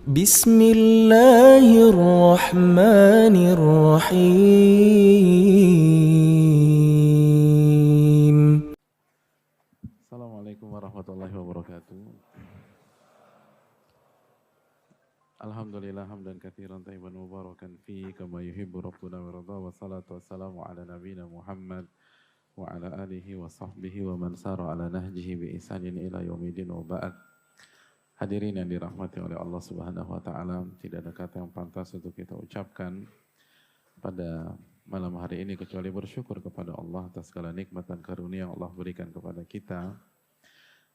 بسم الله الرحمن الرحيم. Assalamualaikum warahmatullahi wabarakatuh. Alhamdulillah hamdan katsiran thayyiban mubarakan fi kama yuhibbu rabbuna wa radha wa salatu wassalamu ala nabiyyina Muhammad wa ala alihi wa sahbihi wa man sara ala nahjihi bi ihsanin ila yaumidin wa ba'd. Hadirin yang dirahmati oleh Allah Subhanahu wa taala, tidak ada kata yang pantas untuk kita ucapkan pada malam hari ini kecuali bersyukur kepada Allah atas segala nikmat dan karunia yang Allah berikan kepada kita.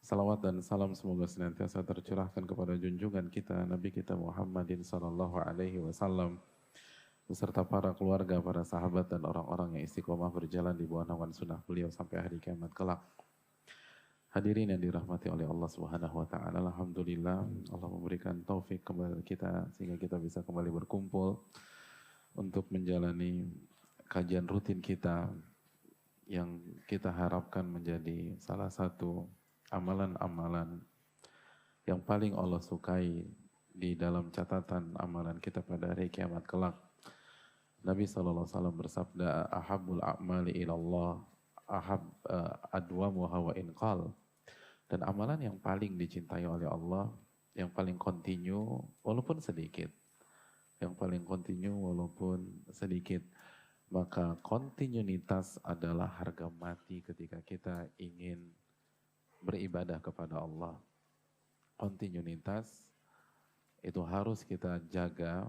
Salawat dan salam semoga senantiasa tercurahkan kepada junjungan kita Nabi kita Muhammadin sallallahu alaihi wasallam beserta para keluarga, para sahabat dan orang-orang yang istiqomah berjalan di bawah naungan sunnah beliau sampai hari kiamat kelak. Hadirin yang dirahmati oleh Allah Subhanahu wa taala, alhamdulillah Allah memberikan taufik kepada kita sehingga kita bisa kembali berkumpul untuk menjalani kajian rutin kita yang kita harapkan menjadi salah satu amalan-amalan yang paling Allah sukai di dalam catatan amalan kita pada hari kiamat kelak. Nabi SAW bersabda, ahabul a'mali ilallah adwamuha wa inqal. Dan amalan yang paling dicintai oleh Allah, yang paling kontinu walaupun sedikit. Yang paling kontinu walaupun sedikit. Maka kontinuitas adalah harga mati ketika kita ingin beribadah kepada Allah. Kontinuitas itu harus kita jaga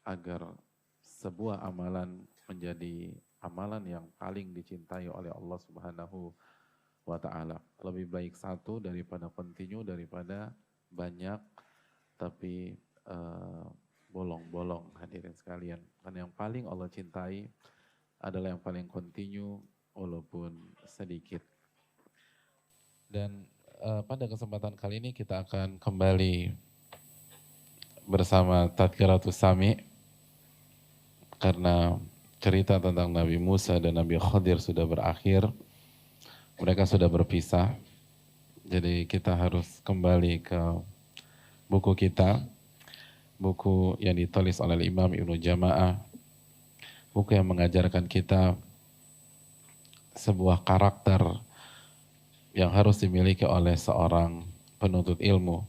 agar sebuah amalan menjadi amalan yang paling dicintai oleh Allah Subhanahu wa ta'ala. Lebih baik satu daripada kontinu, daripada banyak tapi bolong-bolong, hadirin sekalian. Karena yang paling Allah cintai adalah yang paling kontinu walaupun sedikit. Dan pada kesempatan kali ini kita akan kembali bersama Tadkiratus Sami karena cerita tentang Nabi Musa dan Nabi Khadir sudah berakhir. Mereka sudah berpisah. Jadi kita harus kembali ke buku kita. Buku yang ditulis oleh Imam Ibnu Jama'ah. Buku yang mengajarkan kita sebuah karakter yang harus dimiliki oleh seorang penuntut ilmu.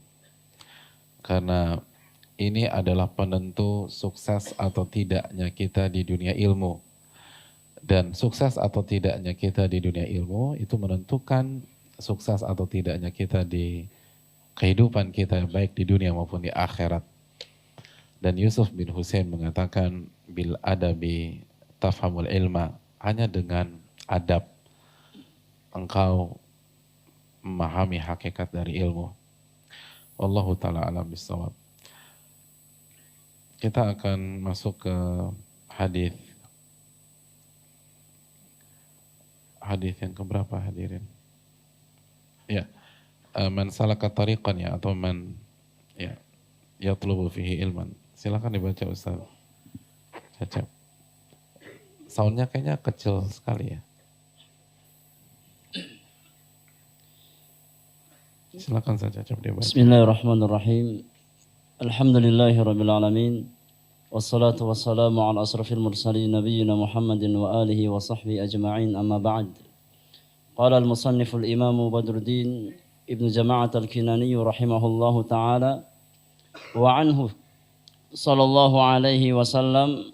Karena ini adalah penentu sukses atau tidaknya kita di dunia ilmu. Dan sukses atau tidaknya kita di dunia ilmu itu menentukan sukses atau tidaknya kita di kehidupan kita baik di dunia maupun di akhirat. Dan Yusuf bin Husain mengatakan bil adabi tafhamul ilma, hanya dengan adab engkau memahami hakikat dari ilmu. Wallahu ta'ala alam bissawab. Kita akan masuk ke hadis yang keberapa hadirin? Ya, man salaka tariqan ya, atau man ya yatlubu fihi ilman. Silakan dibaca Ustaz Cacap. Soundnya kayaknya kecil sekali ya. Silakan Ustaz Cacap dibaca. Bismillahirrahmanirrahim. Alhamdulillahirabbil alamin. Wassalatu wassalamu ala asrafil mursalin nabiyyina Muhammadin wa alihi wa sahbihi ajma'in, amma ba'd. Qala al-musannif al-imam Badruddin ibn Jama'at al-Kinani rahimahullahu ta'ala wa anhu sallallahu alaihi wasallam,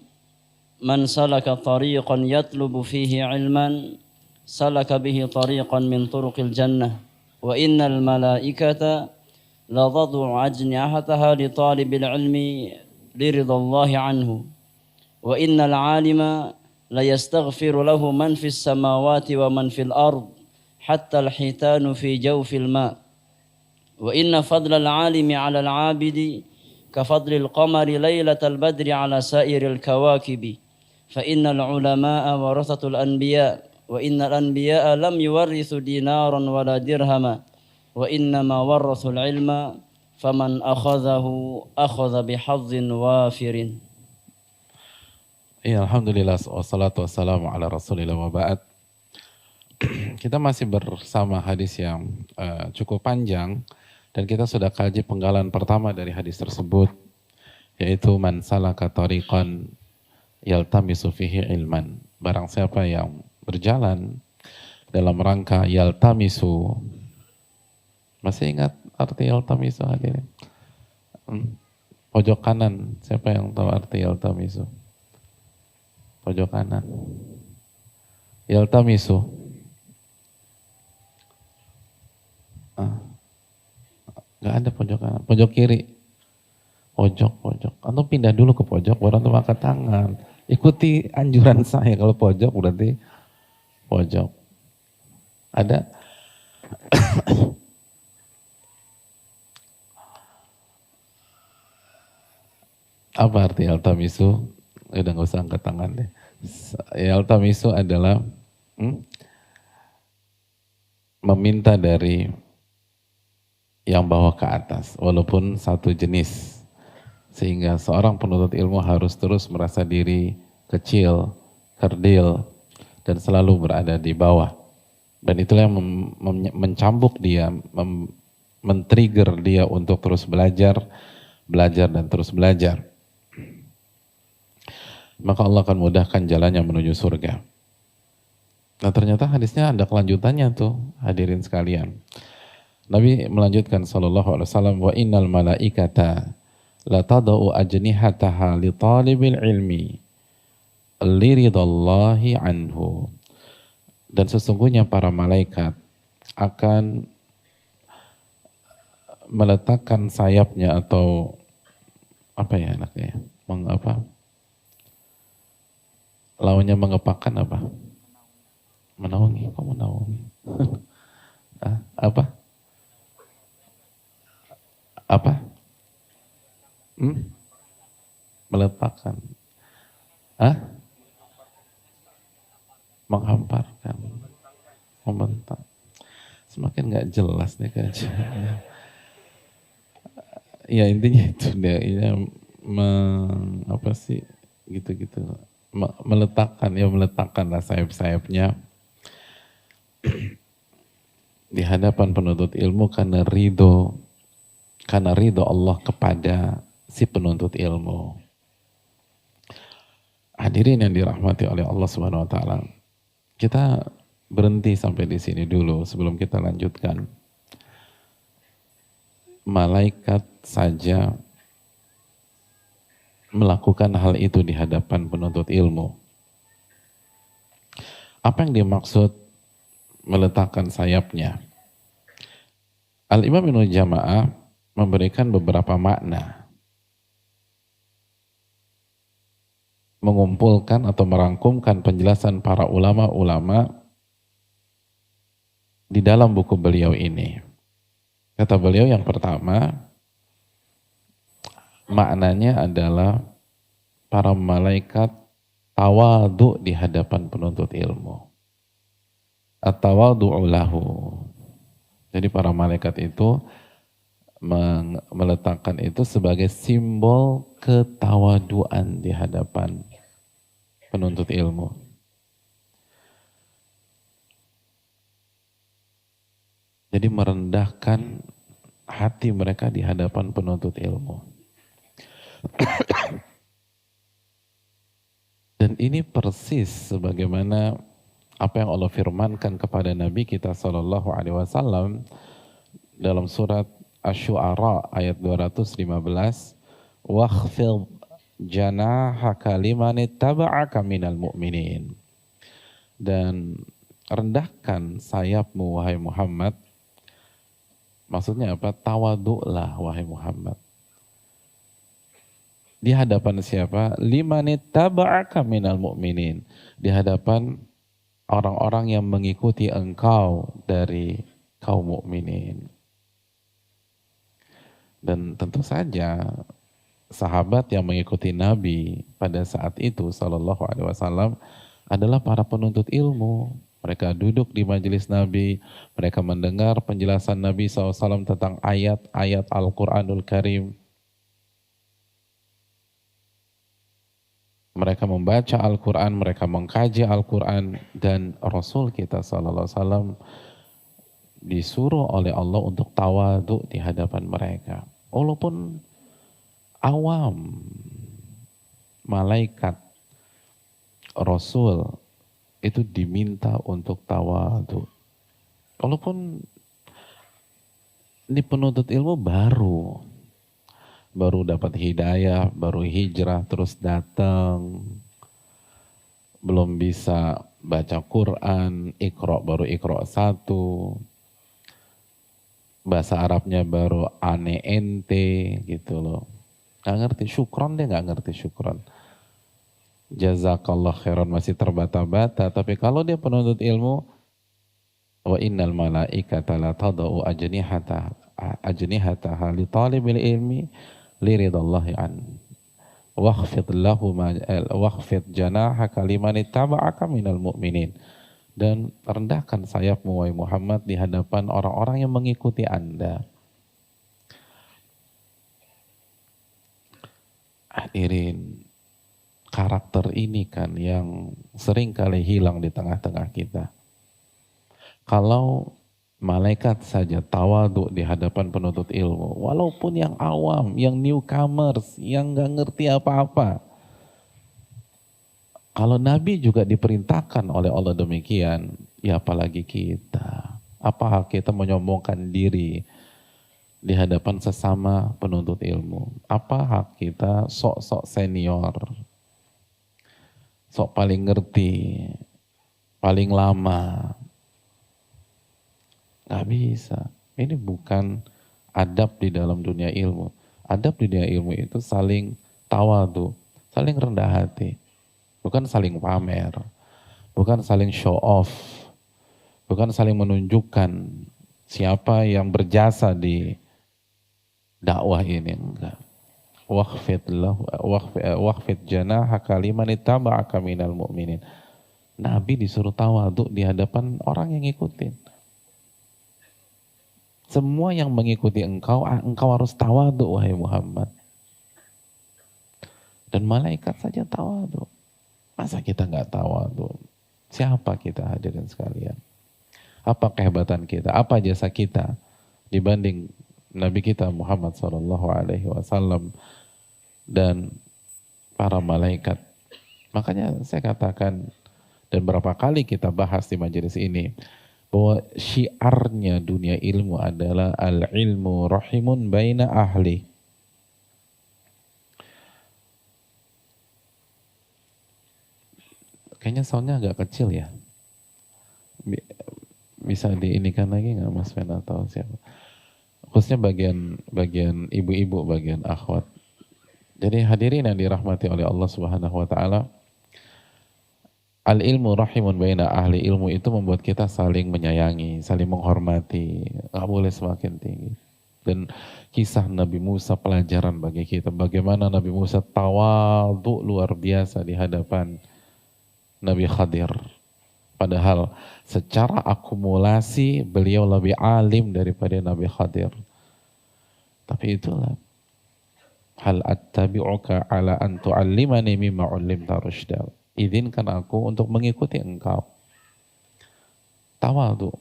man salaka tariqan yatlubu fihi ilman salaka bihi tariqan min turuqil jannah wa innal malaikata la tad'u ajnihataha li talibil ilmi لرضا الله عنه وإن العالم لا يستغفر له من في السماوات ومن في الأرض حتى الحيتان في جوف الماء وإن فضل العالم على العابد كفضل القمر ليلة البدر على سائر الكواكب فإن العلماء ورثة الأنبياء وإن الأنبياء لم يورثوا دينارا ولا درهما وإنما ورثوا العلم faman akhadhahu akhadha bihadhin wafirin. Ya, alhamdulillah wassalatu wassalamu ala Rasulillah wa ba'd. Kita masih bersama hadis yang cukup panjang Dan kita sudah kaji penggalan pertama dari hadis tersebut, yaitu man salaka tariqan yaltamisu fihi ilman. Barang siapa yang berjalan dalam rangka yaltamisu. Masih ingat arti yaltamisu hadirin? Pojok kanan, siapa yang tahu arti yaltamisu? Pojok kanan. Yaltamisu. Gak ada pojok kanan, pojok kiri. Pojok. Atau pindah dulu ke pojok, baru antum angkat tangan. Ikuti anjuran saya, kalau pojok berarti pojok. Ada? Apa arti yaltamisu? Udah gak usah angkat tangan deh. Yaltamisu adalah meminta dari yang bawah ke atas, walaupun satu jenis. Sehingga seorang penuntut ilmu harus terus merasa diri kecil, kerdil, dan selalu berada di bawah. Dan itulah yang mencambuk dia, men-trigger dia untuk terus belajar dan terus belajar. Maka Allah akan mudahkan jalannya menuju surga. Nah ternyata hadisnya ada kelanjutannya tuh, hadirin sekalian. Nabi melanjutkan sallallahu alaihi wasallam, wa innal malaikata la tadau ajnihataha li talibil ilmi liridallahi anhu. Dan sesungguhnya para malaikat akan meletakkan sayapnya atau apa ya enaknya? Lawannya mengepakkan apa? Menaungi, kok menaungi? Apa? Meletakkan. Menghamparkan. Membentang. Semakin nggak jelas nih kajiannya. Ya intinya itu dia. Apa sih? Gitu-gitu. Meletakkanlah sayap-sayapnya di hadapan penuntut ilmu karena ridho Allah kepada si penuntut ilmu. Hadirin yang dirahmati oleh Allah Subhanahu wa taala. Kita berhenti sampai di sini dulu sebelum kita lanjutkan. Malaikat saja melakukan hal itu di hadapan penuntut ilmu. Apa yang dimaksud meletakkan sayapnya? Al-Imam Ibnu Jama'ah memberikan beberapa makna. Mengumpulkan atau merangkumkan penjelasan para ulama-ulama di dalam buku beliau ini. Kata beliau yang pertama, maknanya adalah para malaikat tawadu di hadapan penuntut ilmu. At-tawadu'u lahu. Jadi para malaikat itu meletakkan itu sebagai simbol ketawaduan di hadapan penuntut ilmu. Jadi merendahkan hati mereka di hadapan penuntut ilmu. Dan ini persis sebagaimana apa yang Allah firmankan kepada Nabi kita sallallahu alaihi wasallam dalam surat Asy-Syu'ara ayat 215, wakhfid janahaka liman ittaba'aka minal mu'minin. Dan rendahkan sayapmu wahai Muhammad. Maksudnya apa? Tawadu'lah wahai Muhammad. Di hadapan siapa? Liman ittaba'aka minal mu'minin. Di hadapan orang-orang yang mengikuti engkau dari kaum mukminin. Dan tentu saja sahabat yang mengikuti Nabi pada saat itu sallallahu alaihi wasallam adalah para penuntut ilmu. Mereka duduk di majelis Nabi, mereka mendengar penjelasan Nabi SAW tentang ayat-ayat Al-Quranul Karim. Mereka membaca Al-Quran, mereka mengkaji Al-Quran, dan Rasul kita SAW disuruh oleh Allah untuk tawadhu di hadapan mereka. Walaupun awam, malaikat, rasul itu diminta untuk tawadhu. Walaupun ini penuntut ilmu baru dapat hidayah, baru hijrah terus datang, belum bisa baca Quran, baru Iqra 1, bahasa Arabnya baru ane ente gitu loh. Gak ngerti syukron, dia gak ngerti syukron. Jazakallah khairan masih terbata-bata, tapi kalau dia penuntut ilmu, wa innal malaikata la tadau ajnihataha li talibil ilmi liridallahi an wakhfid janahaka liman ittaba'aka minal mu'minin. Dan rendahkan sayapmu wahai Muhammad di hadapan orang-orang yang mengikuti Anda. Hadirin, karakter ini kan yang sering kali hilang di tengah-tengah kita. Kalau malaikat saja tawadhu di hadapan penuntut ilmu, walaupun yang awam, yang newcomers, yang gak ngerti apa-apa. Kalau Nabi juga diperintahkan oleh Allah demikian, ya apalagi kita. Apa hak kita menyombongkan diri di hadapan sesama penuntut ilmu? Apa hak kita sok-sok senior, sok paling ngerti, paling lama? Gak bisa. Ini bukan adab di dalam dunia ilmu. Adab di dunia ilmu itu saling tawadhu, saling rendah hati. Bukan saling pamer, bukan saling show off, bukan saling menunjukkan siapa yang berjasa di dakwah ini. Enggak. Wakhfid janahaka liman ittaba'aka minal mu'minin. Nabi disuruh tawadhu di hadapan orang yang ngikutin. Semua yang mengikuti engkau harus tawadhu wahai Muhammad. Dan malaikat saja tawadhu. Masa kita nggak tawadhu? Siapa kita hadirin sekalian? Apa kehebatan kita? Apa jasa kita dibanding Nabi kita Muhammad SAW dan para malaikat? Makanya saya katakan, dan berapa kali kita bahas di majelis ini, bahwa syiarnya dunia ilmu adalah al-ilmu rahimun baina ahli. Kayaknya soundnya agak kecil ya. Bisa diinikan lagi nggak Mas Fen atau siapa? Khususnya bagian ibu-ibu, bagian akhwat. Jadi hadirin yang dirahmati oleh Allah Subhanahu wa taala, al-ilmu rahimun baina ahli. Ilmu itu membuat kita saling menyayangi, saling menghormati. Nggak boleh semakin tinggi. Dan kisah Nabi Musa pelajaran bagi kita. Bagaimana Nabi Musa tawadhu luar biasa di hadapan Nabi Khadir. Padahal secara akumulasi beliau lebih alim daripada Nabi Khadir. Tapi itulah. Hal attabi'uka ala an tu'allimani mimma 'ullimta rusyda. Izinkan aku untuk mengikuti engkau. Tawadhu,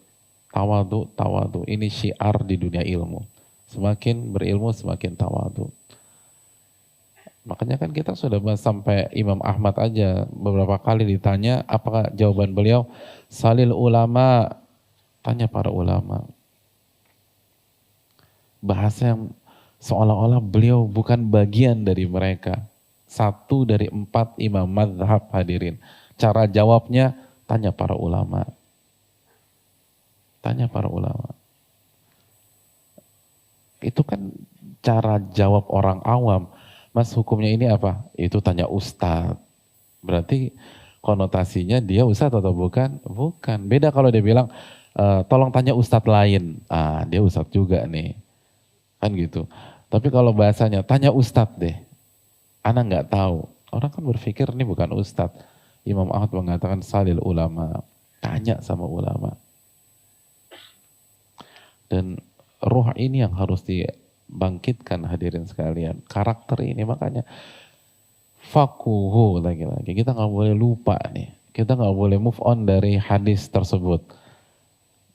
tawadhu, tawadhu. Ini syiar di dunia ilmu. Semakin berilmu semakin tawadhu. Makanya kan kita sudah bahas sampai Imam Ahmad aja beberapa kali ditanya, apakah jawaban beliau? Salil ulama, tanya para ulama. Bahasa yang seolah-olah beliau bukan bagian dari mereka. 1 dari 4 imam mazhab hadirin. Cara jawabnya, tanya para ulama. Tanya para ulama. Itu kan cara jawab orang awam. Mas, hukumnya ini apa? Itu tanya ustadz. Berarti konotasinya dia ustadz atau bukan? Bukan. Beda kalau dia bilang, tolong tanya ustadz lain. Ah, dia ustadz juga nih. Kan gitu. Tapi kalau bahasanya, tanya ustadz deh. Ana nggak tahu. Orang kan berpikir ini bukan ustadz. Imam Ahmad mengatakan salil ulama. Tanya sama ulama. Dan roh ini yang harus dibangkitkan hadirin sekalian. Karakter ini makanya fakuhu lagi-lagi. Kita nggak boleh lupa nih. Kita nggak boleh move on dari hadis tersebut.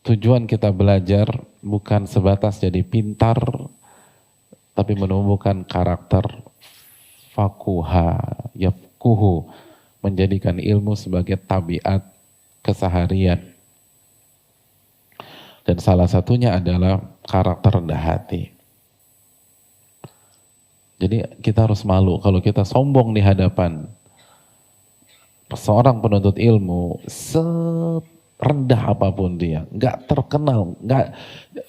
tujuan kita belajar bukan sebatas jadi pintar, tapi menumbuhkan karakter fakuha, yafkuhu, menjadikan ilmu sebagai tabiat keseharian. Dan salah satunya adalah karakter rendah hati. Jadi kita harus malu kalau kita sombong di hadapan seorang penuntut ilmu, serendah apapun dia, nggak terkenal, nggak,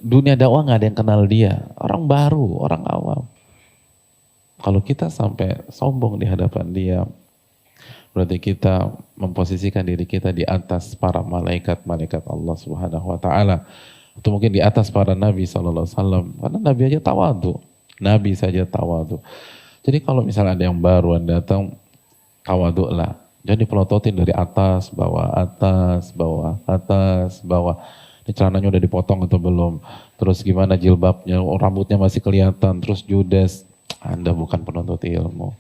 dunia dakwah nggak ada yang kenal dia, orang baru, orang awam. Kalau kita sampai sombong di hadapan dia, berarti kita memposisikan diri kita di atas para malaikat-malaikat Allah Subhanahu wa taala. Atau mungkin di atas para nabi sallallahu alaihi wasallam. Karena nabi aja tawadhu. Nabi saja tawadhu. Jadi kalau misalnya ada yang baruan datang, tawadhu lah. Jadi pelototin dari atas, bawah, atas, bawah, atas, bawah. Ini celananya udah dipotong atau belum? Terus gimana jilbabnya? Oh, rambutnya masih kelihatan. Terus judes. Anda bukan penuntut ilmu.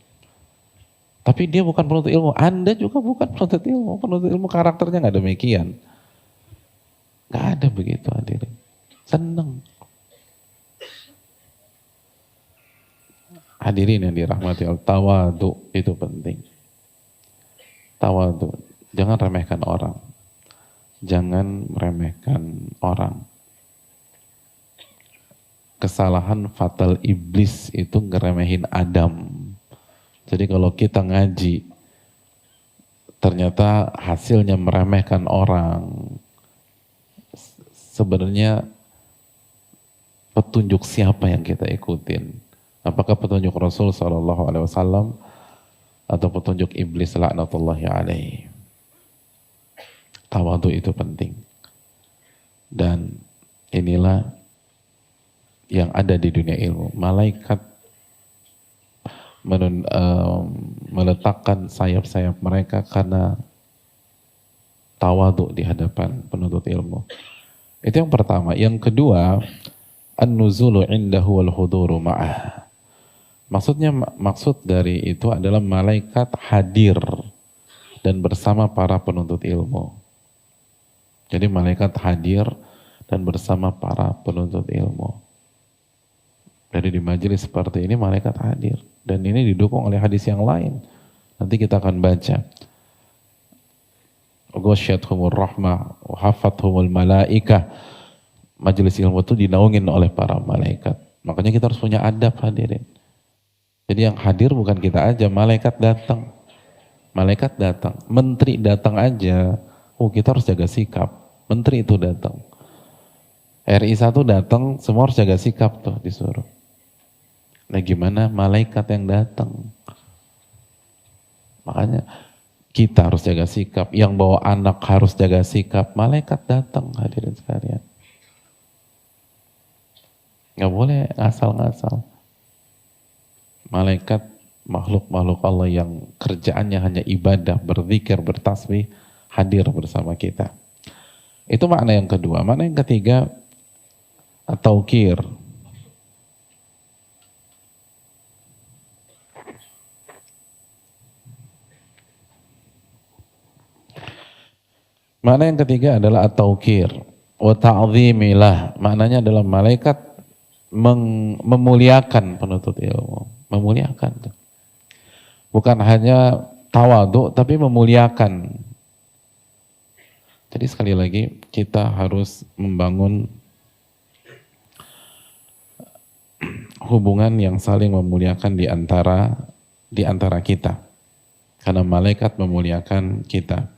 Tapi dia bukan penuntut ilmu. Anda juga bukan penuntut ilmu. Penuntut ilmu karakternya nggak demikian. Nggak ada begitu hadirin. Seneng. Hadirin yang dirahmati Allah, tawadhu itu penting. Tawadhu, jangan remehkan orang. Jangan meremehkan orang. Kesalahan fatal iblis itu ngeremehin Adam. Jadi kalau kita ngaji, ternyata hasilnya meremehkan orang. Sebenarnya petunjuk siapa yang kita ikutin? Apakah petunjuk Rasul SAW atau petunjuk iblis laknatullahi alaihi? Tawadhu itu penting. Dan inilah yang ada di dunia ilmu. Malaikat meletakkan sayap-sayap mereka karena tawadhu di hadapan penuntut ilmu. Itu yang pertama. Yang kedua, an-nuzulu indahu wal huduru ma'ah. Maksud dari itu adalah malaikat hadir dan bersama para penuntut ilmu. Jadi malaikat hadir dan bersama para penuntut ilmu. Dari di majelis seperti ini malaikat hadir. Dan ini didukung oleh hadis yang lain. Nanti kita akan baca. Ghasyiathumur rahmah wa hafathumul malaikah. Majelis ilmu itu dinaungin oleh para malaikat. Makanya kita harus punya adab hadirin. Jadi yang hadir bukan kita aja, malaikat datang. Malaikat datang, menteri datang aja. Oh, kita harus jaga sikap. Menteri itu datang. RI 1 datang, semua harus jaga sikap tuh disuruh. Nah gimana malaikat yang datang? Makanya kita harus jaga sikap. Yang bawa anak harus jaga sikap. Malaikat datang hadirin sekalian. Gak boleh ngasal-ngasal. Malaikat makhluk-makhluk Allah yang kerjaannya hanya ibadah, berzikir, bertasbih, hadir bersama kita. Itu makna yang kedua. Makna yang ketiga, at-tawqir. Makna yang ketiga adalah at-tawqir. Wa ta'zimilah. Maknanya adalah malaikat memuliakan penuntut ilmu. Memuliakan. Bukan hanya tawadhu, tapi memuliakan. Jadi sekali lagi, kita harus membangun hubungan yang saling memuliakan di antara kita. Karena malaikat memuliakan kita.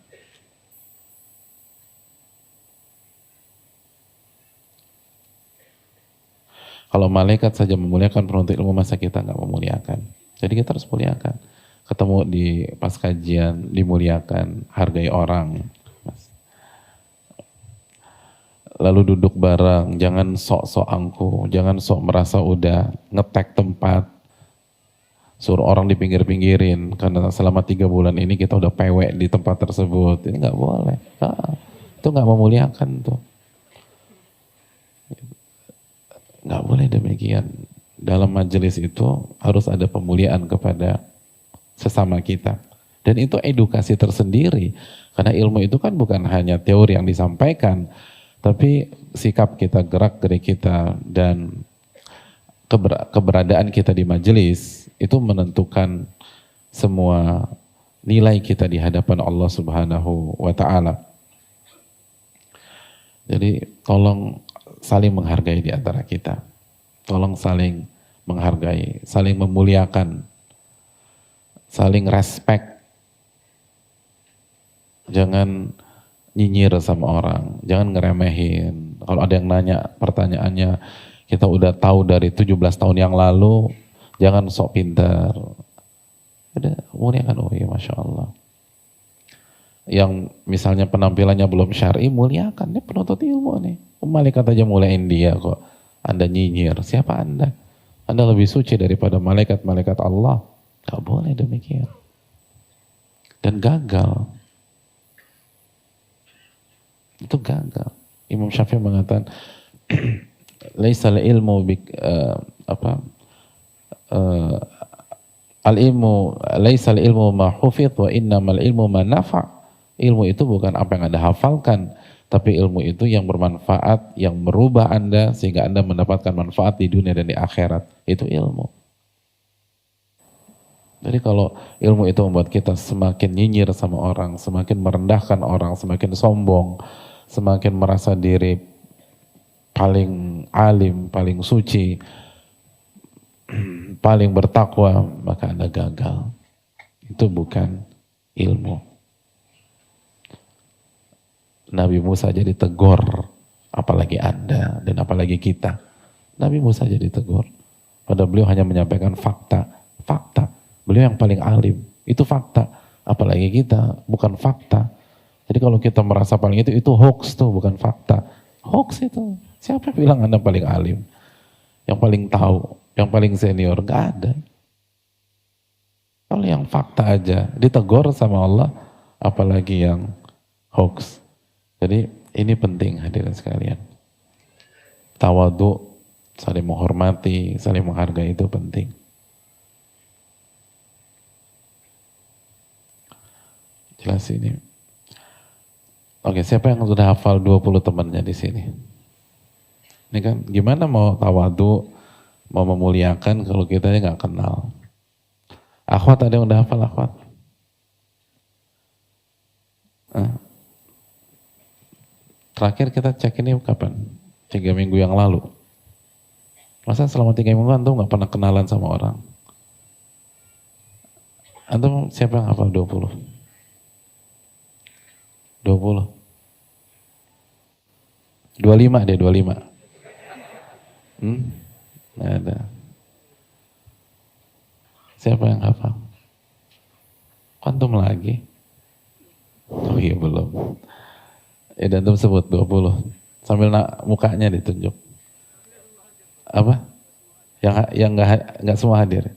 Kalau malaikat saja memuliakan penuntut ilmu, masa kita nggak memuliakan? Jadi kita harus muliakan. Ketemu di pas kajian, dimuliakan, hargai orang. Lalu duduk bareng, jangan sok-sok angkuh, jangan sok merasa udah ngetek tempat, suruh orang di pinggir-pinggirin, karena selama 3 bulan ini kita udah pewek di tempat tersebut. Ini nggak boleh. Nah, itu nggak memuliakan tuh. Nggak boleh demikian. Dalam majelis itu harus ada pemuliaan kepada sesama kita. Dan itu edukasi tersendiri. Karena ilmu itu kan bukan hanya teori yang disampaikan, Tapi sikap kita, gerak-gerik kita, dan keberadaan kita di majelis itu menentukan semua nilai kita di hadapan Allah Subhanahu wa Ta'ala. Jadi tolong saling menghargai di antara kita. Tolong saling menghargai, saling memuliakan, saling respect. Jangan nyinyir sama orang, jangan ngeremehin. Kalau ada yang nanya pertanyaannya, kita udah tahu dari 17 tahun yang lalu, jangan sok pintar. Udah muliakan, oh iya Masya Allah. Yang misalnya penampilannya belum syar'i, muliakan, dia penuntut ilmu nih. Malaikat aja muliain dia kok. Anda nyinyir, siapa Anda? Anda lebih suci daripada malaikat-malaikat Allah. Gak boleh demikian. Dan gagal. Itu gagal. Imam Syafi'i mengatakan, laisal ilmu al-ilmu laisal ilmu ma hufidh wa innamal ilmu ma nafa'. Ilmu itu bukan apa yang Anda hafalkan, tapi ilmu itu yang bermanfaat, yang merubah Anda sehingga Anda mendapatkan manfaat di dunia dan di akhirat. Itu ilmu. Jadi kalau ilmu itu membuat kita semakin nyinyir sama orang, semakin merendahkan orang, semakin sombong, semakin merasa diri paling alim, paling suci, paling bertakwa, maka Anda gagal. Itu bukan ilmu. Nabi Musa jadi tegur, apalagi Anda dan apalagi kita. Nabi Musa jadi tegur. Padahal beliau hanya menyampaikan fakta. Fakta. Beliau yang paling alim. Itu fakta. Apalagi kita, bukan fakta. Jadi kalau kita merasa paling itu hoax tuh, bukan fakta. Hoax itu. Siapa yang bilang Anda paling alim? Yang paling tahu, yang paling senior? Gak ada. Kalau yang fakta aja ditegur sama Allah, apalagi yang hoax. Jadi ini penting hadirin sekalian. Tawadhu, saling menghormati, saling menghargai itu penting. Jelas ini. Oke, siapa yang sudah hafal 20 temannya di sini? Ini kan gimana mau tawadhu, mau memuliakan kalau kita nggak kenal. Akhwat, ada yang udah hafal akhwat? Terakhir kita cek ini kapan? 3 minggu yang lalu. Masa selama 3 minggu antum gak pernah kenalan sama orang? Antum siapa yang hafal 20? 20? 25 deh, 25. Gak ada. Siapa yang hafal? Antum lagi? Oh iya belum. Ya dan antum sebut 20. Sambil mukanya ditunjuk. Apa? Yang nggak semua hadir.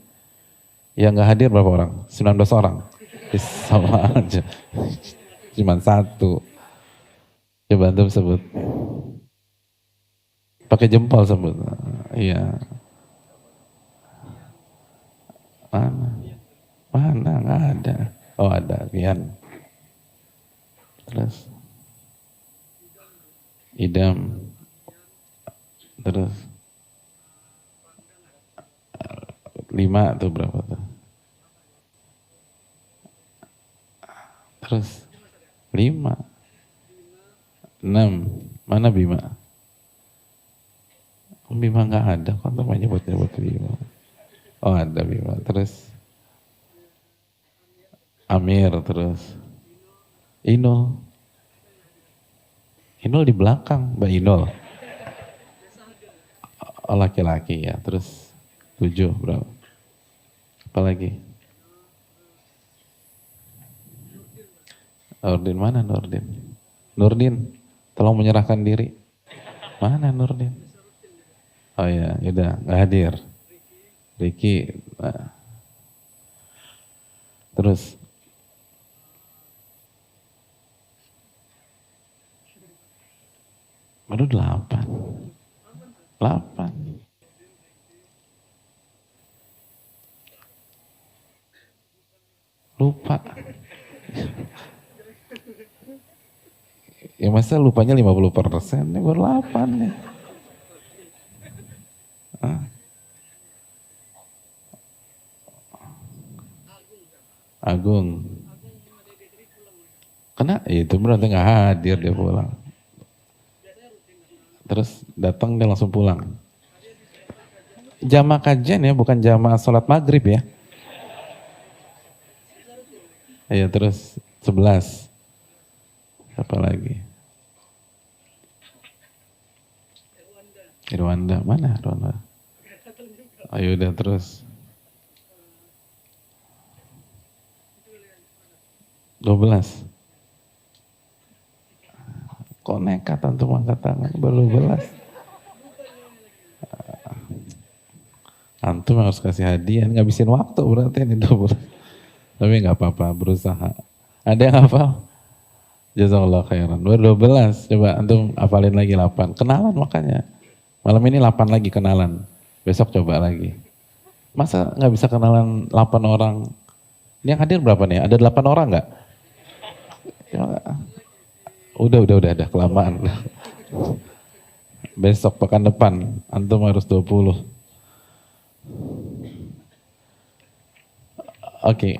Yang nggak hadir berapa orang? 19 orang. Sama aja. Cuman 1. Coba antum sebut. Pakai jempol sebut. Iya. Mana? Nggak ada. Oh ada, Rian. Terus Idam, terus 5 tuh berapa tuh? Terus 5, 6, mana Bima? Bima nggak ada, kok tuh nyebut Bima? Oh ada Bima, terus Amir, terus Inul. Inul di belakang, Mbak Inul. Oh, laki-laki ya, terus 7 berapa? Apalagi? Nurdin, mana Nurdin? Nurdin, tolong menyerahkan diri. Mana Nurdin? Oh ya, udah nggak hadir. Ricky, terus baru 8. Lupa. Ya masa lupanya 50%, ini baru 8 nih. Hah? Agung. Kena itu berarti nggak hadir dia pulang. Terus datang dia langsung pulang. Jamaah kajian ya, bukan jamaah sholat maghrib ya. Iya terus 11. Apa lagi? Irwanda, mana Irwanda? Ayo udah terus. 12. Kok nekat antum angkat tangan baru 12? Antum harus kasih hadiah, ngabisin waktu berarti ini 12. Tapi nggak apa-apa, berusaha. Ada yang hafal? Jazakallah khairan. Baru 12, coba antum hafalin lagi 8. Kenalan makanya. Malam ini 8 lagi kenalan. Besok coba lagi. Masa nggak bisa kenalan 8 orang? Ini yang hadir berapa nih? Ada 8 orang nggak? Ya, udah kelamaan. Besok pekan depan antum harus 20. Oke.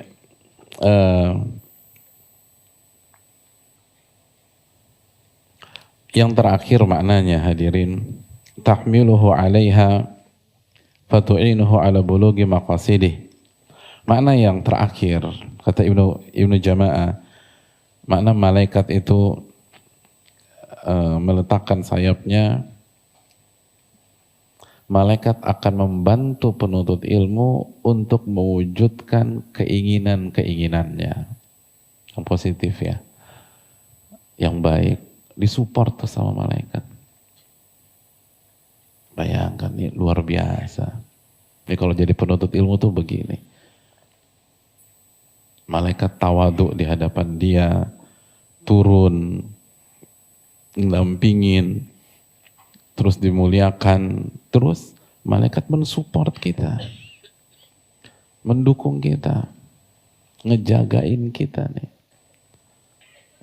Yang terakhir maknanya hadirin, tahmiluhu 'alaiha fatu'inuhu 'ala bulughi maqasidih. Makna yang terakhir kata Ibnu Jama'ah, makna malaikat itu meletakkan sayapnya, malaikat akan membantu penuntut ilmu untuk mewujudkan keinginan-keinginannya yang positif ya, yang baik, disupport sama malaikat. Bayangkan ini luar biasa. Ini kalau jadi penuntut ilmu tuh begini. Malaikat tawaduk di hadapan dia, turun, ngelampingin, terus dimuliakan, terus malaikat mensupport kita, mendukung kita, ngejagain kita nih.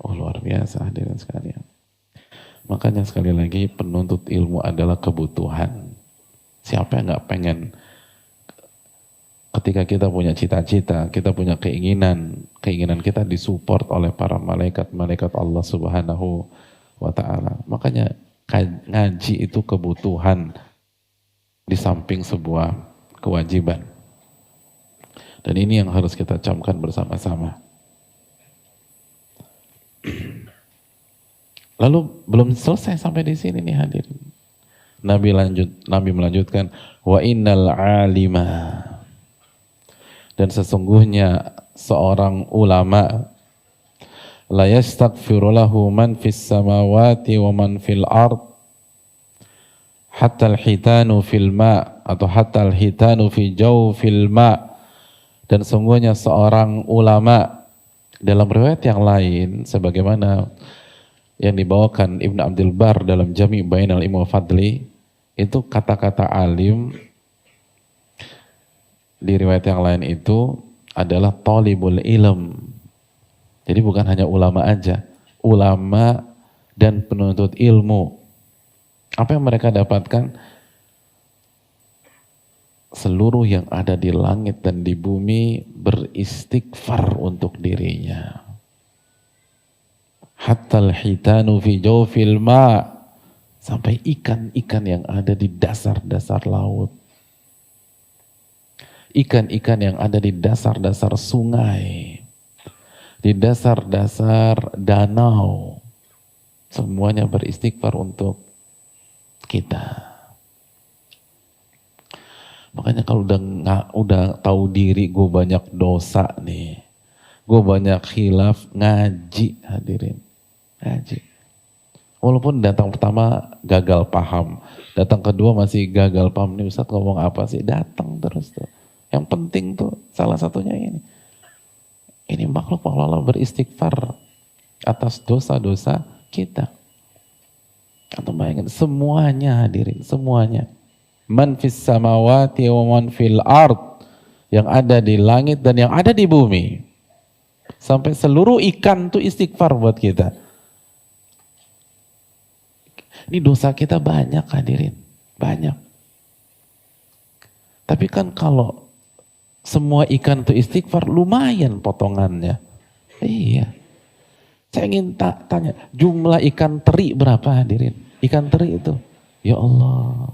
Oh luar biasa hadirin sekalian. Makanya sekali lagi penuntut ilmu adalah kebutuhan. Siapa yang gak pengen ketika kita punya cita-cita, kita punya keinginan kita disupport oleh para malaikat Allah Subhanahu wa ta'ala. Makanya ngaji itu kebutuhan di samping sebuah kewajiban. Dan ini yang harus kita camkan bersama-sama. Lalu belum selesai sampai di sini nih hadirin. Nabi melanjutkan, wa innal alima, dan sesungguhnya seorang ulama, la yastaghfiru lahu man fis samawati wa man fil ard hatta al-hitanu fil ma, atau hatta al-hitanu fi jawfil ma. Dan sungguhnya seorang ulama, dalam riwayat yang lain sebagaimana yang dibawakan Ibn Abdul Bar dalam Jami' Bainal Ilmi wa Fadli, itu kata-kata alim di riwayat yang lain itu adalah talibul ilm. Jadi bukan hanya ulama aja, ulama dan penuntut ilmu. Apa yang mereka dapatkan? Seluruh yang ada di langit dan di bumi beristighfar untuk dirinya. Hatta al-hitanu fi jawfil ma, sampai ikan-ikan yang ada di dasar-dasar laut. Ikan-ikan yang ada di dasar-dasar sungai, di dasar-dasar danau, semuanya beristighfar untuk kita. Makanya kalau udah tahu diri gue banyak dosa nih, gue banyak khilaf, ngaji hadirin, ngaji. Walaupun datang pertama gagal paham, datang kedua masih gagal paham, nih Ustadz ngomong apa sih, datang terus tuh. Yang penting tuh salah satunya ini. Ini makhluk Allah beristighfar atas dosa-dosa kita. Atau bayangin semuanya hadirin, semuanya. Man fis samawati wa man fil ard, yang ada di langit dan yang ada di bumi. Sampai seluruh ikan tuh istighfar buat kita. Ini dosa kita banyak hadirin, banyak. Tapi kan kalau semua ikan itu istighfar, lumayan potongannya. Iya. Saya ingin tanya, jumlah ikan teri berapa hadirin? Ikan teri itu, ya Allah.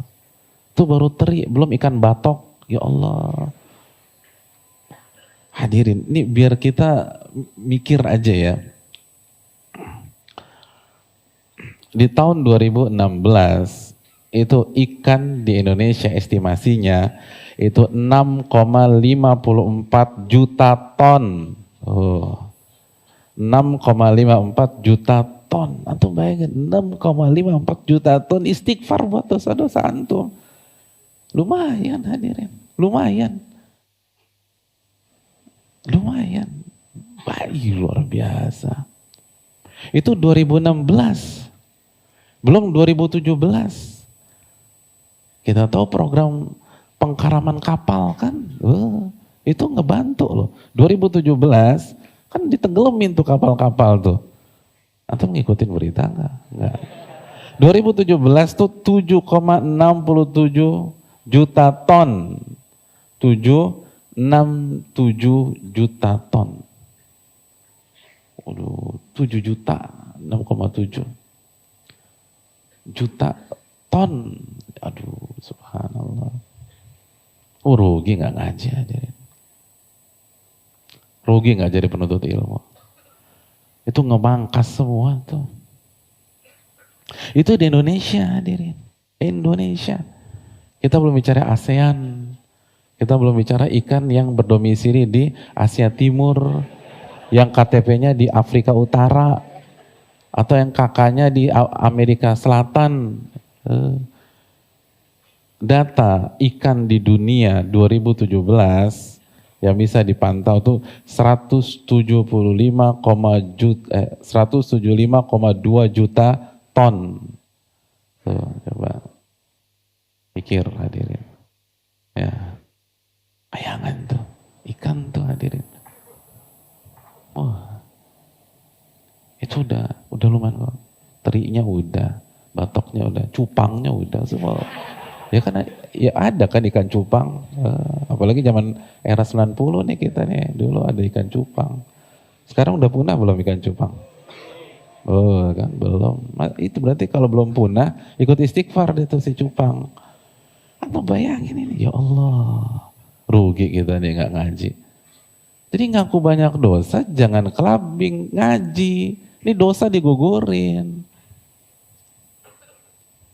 Itu baru teri, belum ikan batok, ya Allah. Hadirin, ini biar kita mikir aja ya. Di tahun 2016, itu ikan di Indonesia estimasinya itu 6,54 juta ton. 6,54 juta ton. Antum bayangin 6,54 juta ton istighfar buat dosa-dosa antum. Lumayan hadirin, lumayan. Lumayan. Baik, luar biasa. Itu 2016. Belum 2017. Kita tahu program pengkaraman kapal kan, itu ngebantu loh. 2017 kan ditenggelamin tuh kapal-kapal tuh. Antum ngikutin berita enggak? Enggak. 2017 tuh 7,67 juta ton. 7,67 juta ton. Waduh, 7 juta, 6,7 juta ton. Aduh, subhanallah. Rugi nggak ngaji hadirin. Rugi nggak jadi penuntut ilmu. Itu ngebangkas semua tuh. Itu di Indonesia hadirin. Indonesia. Kita belum bicara ASEAN. Kita belum bicara ikan yang berdomisili di Asia Timur. Yang KTP-nya di Afrika Utara. Atau yang kakaknya di Amerika Selatan. Data ikan di dunia 2017 yang bisa dipantau tuh 175,2 juta ton. Tuh, coba pikir hadirin. Ya. Bayangan tuh, ikan tuh hadirin. Itu udah lumayan kok. Terinya udah, batoknya udah, cupangnya udah semua. Ya kan ya ada kan ikan cupang. Apalagi zaman era 90 nih kita nih. Dulu ada ikan cupang. Sekarang udah punah belum ikan cupang? Oh kan belum. Itu berarti kalau belum punah ikut istighfar itu si cupang. Atau bayangin ini, ya Allah. Rugi kita nih nggak ngaji. Jadi ngaku banyak dosa, jangan kelabing ngaji. Ini dosa digugurin.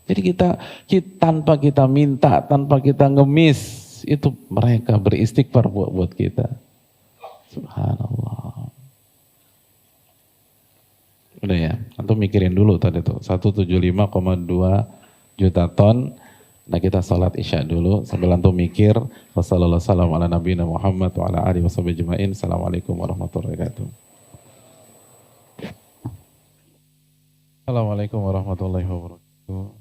Jadi kita tanpa kita minta, tanpa kita ngemis, itu mereka beristighfar buat kita. Subhanallah. Udah ya, antum mikirin dulu tadi tuh, 175,2 juta ton. Nah kita salat isya dulu sambil antum mikir. Wassalamualaikum warahmatullahi wabarakatuh. Assalamualaikum warahmatullahi wabarakatuh.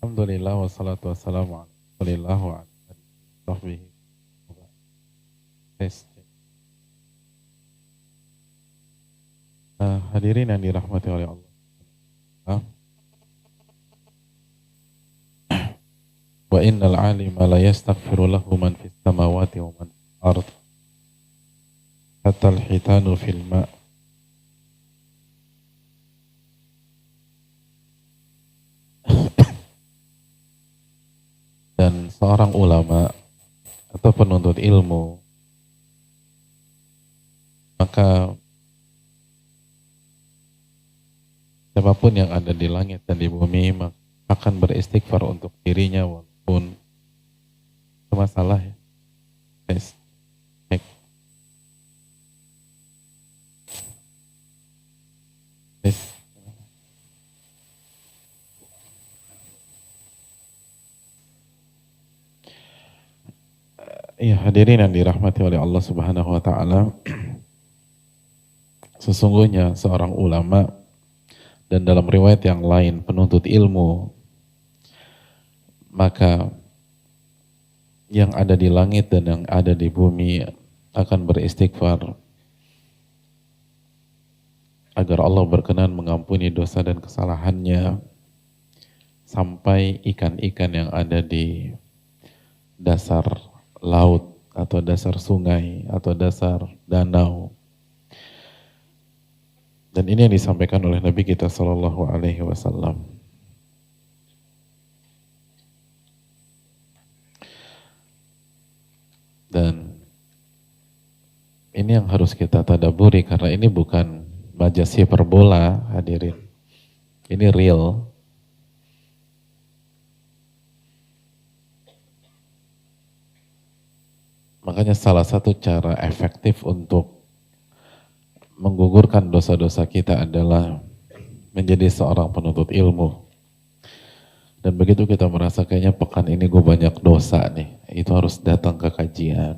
Alhamdulillah wassalatu wassalamu ala Rasulillah wa ala alihi wa sahbihi. Hadirin yang dirahmati oleh Allah. Wa innal alima la yastaghfiru lahu man fis samawati wa man fil ard hatta al-hitanu fil ma'. Dan seorang ulama atau penuntut ilmu, maka siapapun yang ada di langit dan di bumi akan beristighfar untuk dirinya walaupun itu masalah ya. Yes. Yes. Iya, hadirin yang dirahmati oleh Allah Subhanahu wa taala. Sesungguhnya seorang ulama dan dalam riwayat yang lain penuntut ilmu, maka yang ada di langit dan yang ada di bumi akan beristighfar agar Allah berkenan mengampuni dosa dan kesalahannya sampai ikan-ikan yang ada di dasar laut atau dasar sungai atau dasar danau. Dan ini yang disampaikan oleh Nabi kita Shallallahu Alaihi Wasallam. Dan ini yang harus kita tadaburi karena ini bukan majas hiperbola, hadirin. Ini real. Makanya salah satu cara efektif untuk menggugurkan dosa-dosa kita adalah menjadi seorang penuntut ilmu. Dan begitu kita merasa kayaknya pekan ini gue banyak dosa nih, itu harus datang ke kajian.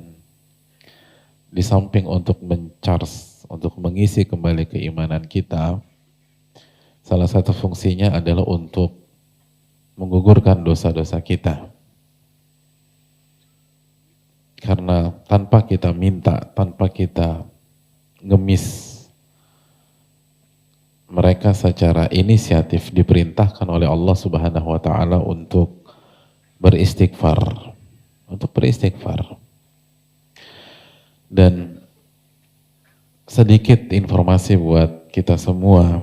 Di samping untuk mencharge, untuk mengisi kembali keimanan kita, salah satu fungsinya adalah untuk menggugurkan dosa-dosa kita. Karena tanpa kita minta, tanpa kita ngemis, mereka secara inisiatif diperintahkan oleh Allah Subhanahu wa taala untuk beristighfar. Untuk beristighfar. Dan sedikit informasi buat kita semua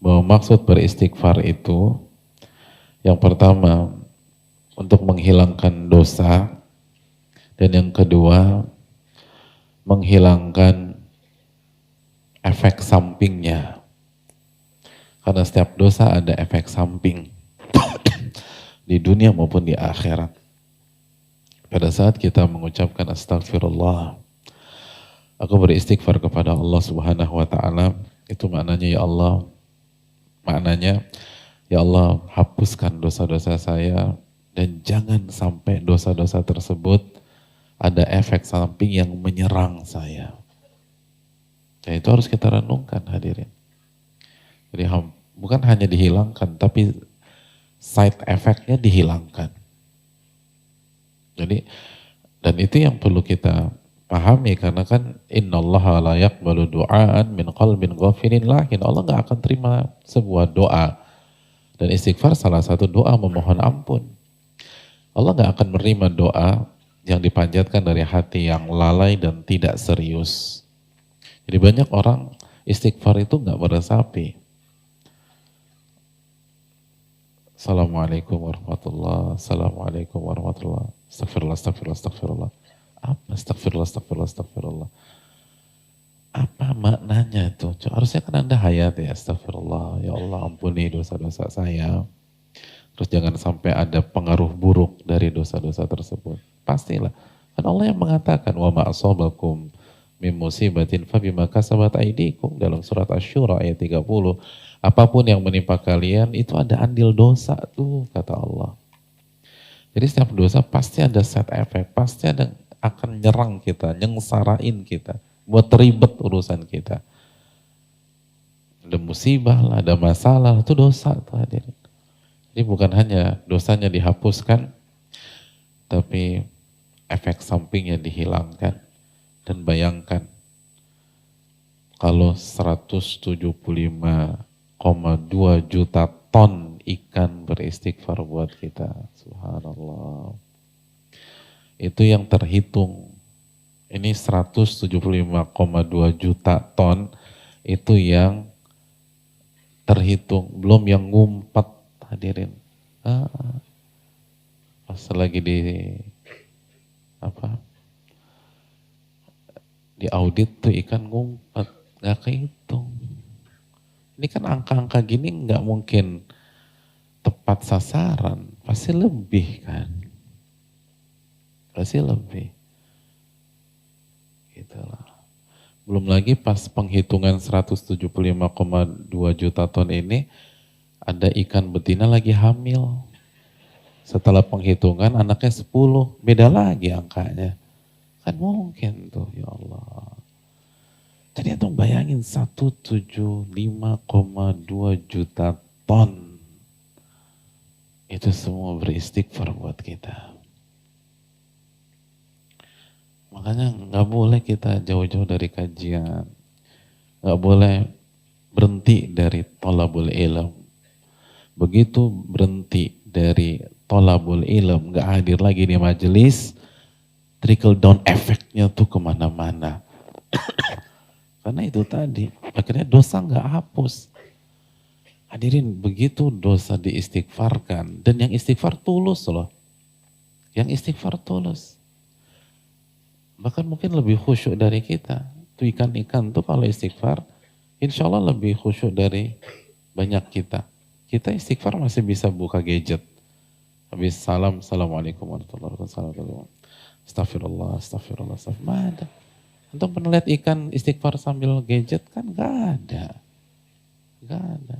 bahwa maksud beristighfar itu yang pertama untuk menghilangkan dosa dan yang kedua menghilangkan efek sampingnya. Karena setiap dosa ada efek samping di dunia maupun di akhirat. Pada saat kita mengucapkan astagfirullah, aku beristighfar kepada Allah Subhanahu wa taala, itu maknanya ya Allah hapuskan dosa-dosa saya dan jangan sampai dosa-dosa tersebut ada efek samping yang menyerang saya. Dan itu harus kita renungkan, hadirin. Jadi bukan hanya dihilangkan, tapi side effect-nya dihilangkan. Jadi, dan itu yang perlu kita pahami, karena kan innallaha la yaqbalu du'aan min qalbin ghafilin lahin. Allah gak akan terima sebuah doa. Dan istighfar salah satu doa memohon ampun. Allah gak akan menerima doa yang dipanjatkan dari hati yang lalai dan tidak serius. Jadi banyak orang istighfar itu gak meresapi. Assalamualaikum warahmatullahi wabarakatuh. Assalamualaikum warahmatullahi wabarakatuh. Astagfirullah, astagfirullah, astagfirullah. Apa astagfirullah, astagfirullah, astagfirullah. Apa maknanya itu? Harusnya kan Anda hayat ya, astagfirullah. Ya Allah ampuni dosa-dosa saya. Terus jangan sampai ada pengaruh buruk dari dosa-dosa tersebut. Pastilah. Kan Allah yang mengatakan, wa ma'asobakum min musibatin fabima kasabat aydikum dalam surat Asy-Syura ayat 30. Apapun yang menimpa kalian itu ada andil dosa tuh, kata Allah. Jadi setiap dosa pasti ada side effect, pasti ada akan nyerang kita, nyengsarain kita, buat ribet urusan kita. Ada musibah lah, ada masalah, itu dosa tuh hadirin. Jadi bukan hanya dosanya dihapuskan, tapi efek sampingnya dihilangkan. Dan bayangkan, kalau 175,2 juta ton ikan beristighfar buat kita. Subhanallah. Itu yang terhitung. Ini 175,2 juta ton itu yang terhitung. Belum yang ngumpet, hadirin. Pas lagi di audit tuh ikan ngumpet, gak kehitung. Ini kan angka-angka gini nggak mungkin tepat sasaran, pasti lebih kan, pasti lebih. Itulah. Belum lagi pas penghitungan 175,2 juta ton ini, ada ikan betina lagi hamil. Setelah penghitungan anaknya 10, beda lagi angkanya. Kan mungkin tuh, ya Allah. Jadi antum bayangin 175,2 juta ton. Itu semua beristighfar buat kita. Makanya nggak boleh kita jauh-jauh dari kajian. Nggak boleh berhenti dari thalabul ilm. Begitu berhenti dari thalabul ilm, gak hadir lagi di majelis, trickle down efeknya tuh kemana-mana. Karena itu tadi, akhirnya dosa gak hapus. Hadirin, begitu dosa diistighfarkan, dan yang istighfar tulus loh. Yang istighfar tulus. Bahkan mungkin lebih khusyuk dari kita. Tuh ikan-ikan tuh kalau istighfar, insya Allah lebih khusyuk dari banyak kita. Kita istighfar masih bisa buka gadget. Habis salam, assalamualaikum warahmatullahi wabarakatuh. Astagfirullah, astagfirullah, astagfirullah. Ada. Untuk pernah lihat ikan istighfar sambil gadget kan gak ada. Gak ada.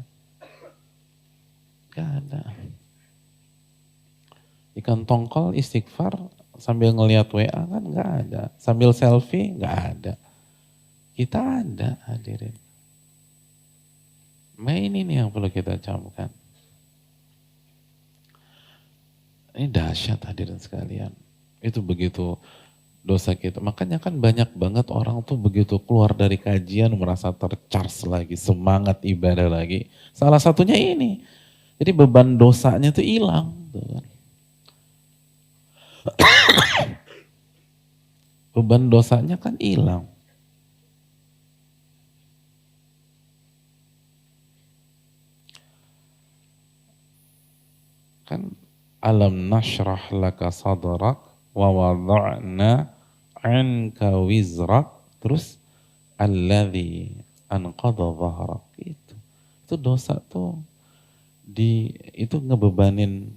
Gak ada. Ikan tongkol istighfar sambil ngelihat WA kan gak ada. Sambil selfie gak ada. Kita ada hadirin. Nah ini nih yang perlu kita camkan. Ini dahsyat hadirin sekalian. Itu begitu dosa kita. Makanya kan banyak banget orang tuh begitu keluar dari kajian merasa tercharge lagi, semangat ibadah lagi. Salah satunya ini. Jadi beban dosanya tuh hilang. Beban dosanya kan hilang. Kan alam nashrah laka sadrak wa wada'na anka wizrak, terus alladhi anqadha dhahrak. Itu dosa tuh itu ngebebanin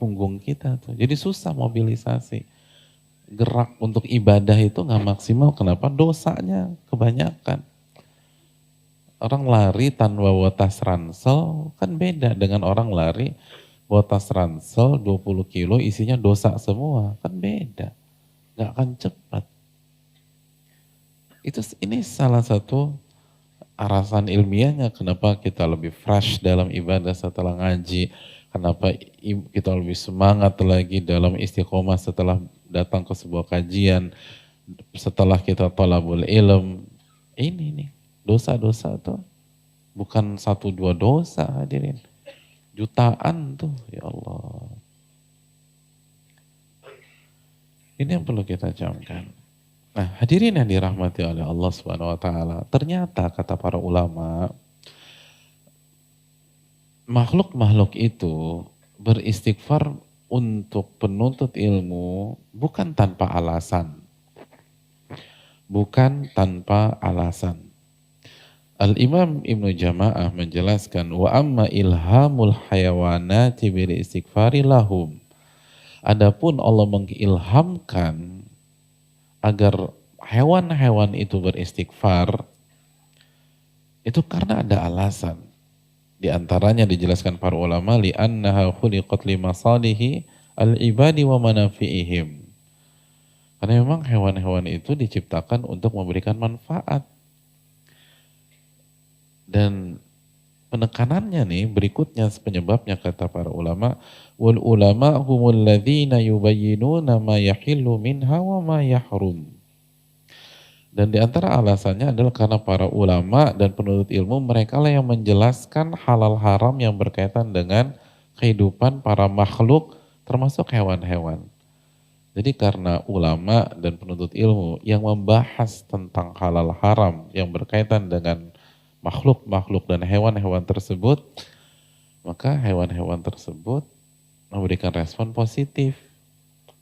punggung kita tuh. Jadi susah mobilisasi. Gerak untuk ibadah itu nggak maksimal. Kenapa? Dosanya kebanyakan. Orang lari tanpa watas ransel kan beda dengan orang lari watas ransel 20 kilo isinya dosa semua. Kan beda. Nggak akan cepat. Ini salah satu alasan ilmiahnya kenapa kita lebih fresh dalam ibadah setelah ngaji. Kenapa kita lebih semangat lagi dalam istiqomah setelah datang ke sebuah kajian, setelah kita thalabul ilm. Ini nih, dosa-dosa tuh bukan 1-2 dosa hadirin. Jutaan tuh, ya Allah. Ini yang perlu kita camkan. Nah, hadirin yang dirahmati oleh Allah Subhanahu wa taala, ternyata kata para ulama, makhluk-makhluk itu beristighfar untuk penuntut ilmu bukan tanpa alasan. Bukan tanpa alasan. Al-Imam Ibnu Jama'ah menjelaskan, wa amma ilhamul hayawanati bil istighfari lahum. Adapun Allah mengilhamkan agar hewan-hewan itu beristighfar, itu karena ada alasan. Di antaranya dijelaskan para ulama, li'annaha khuliqat limasalihi al-ibadi wa manafi'ihim. Karena memang hewan-hewan itu diciptakan untuk memberikan manfaat. Dan penekanannya nih berikutnya penyebabnya kata para ulama, wal ulama humul ladzina yubayyinuna ma yahillu minha wa ma yahrum. Dan di antara alasannya adalah karena para ulama dan penuntut ilmu, mereka lah yang menjelaskan halal haram yang berkaitan dengan kehidupan para makhluk termasuk hewan-hewan. Jadi karena ulama dan penuntut ilmu yang membahas tentang halal haram yang berkaitan dengan makhluk-makhluk dan hewan-hewan tersebut, maka hewan-hewan tersebut memberikan respon positif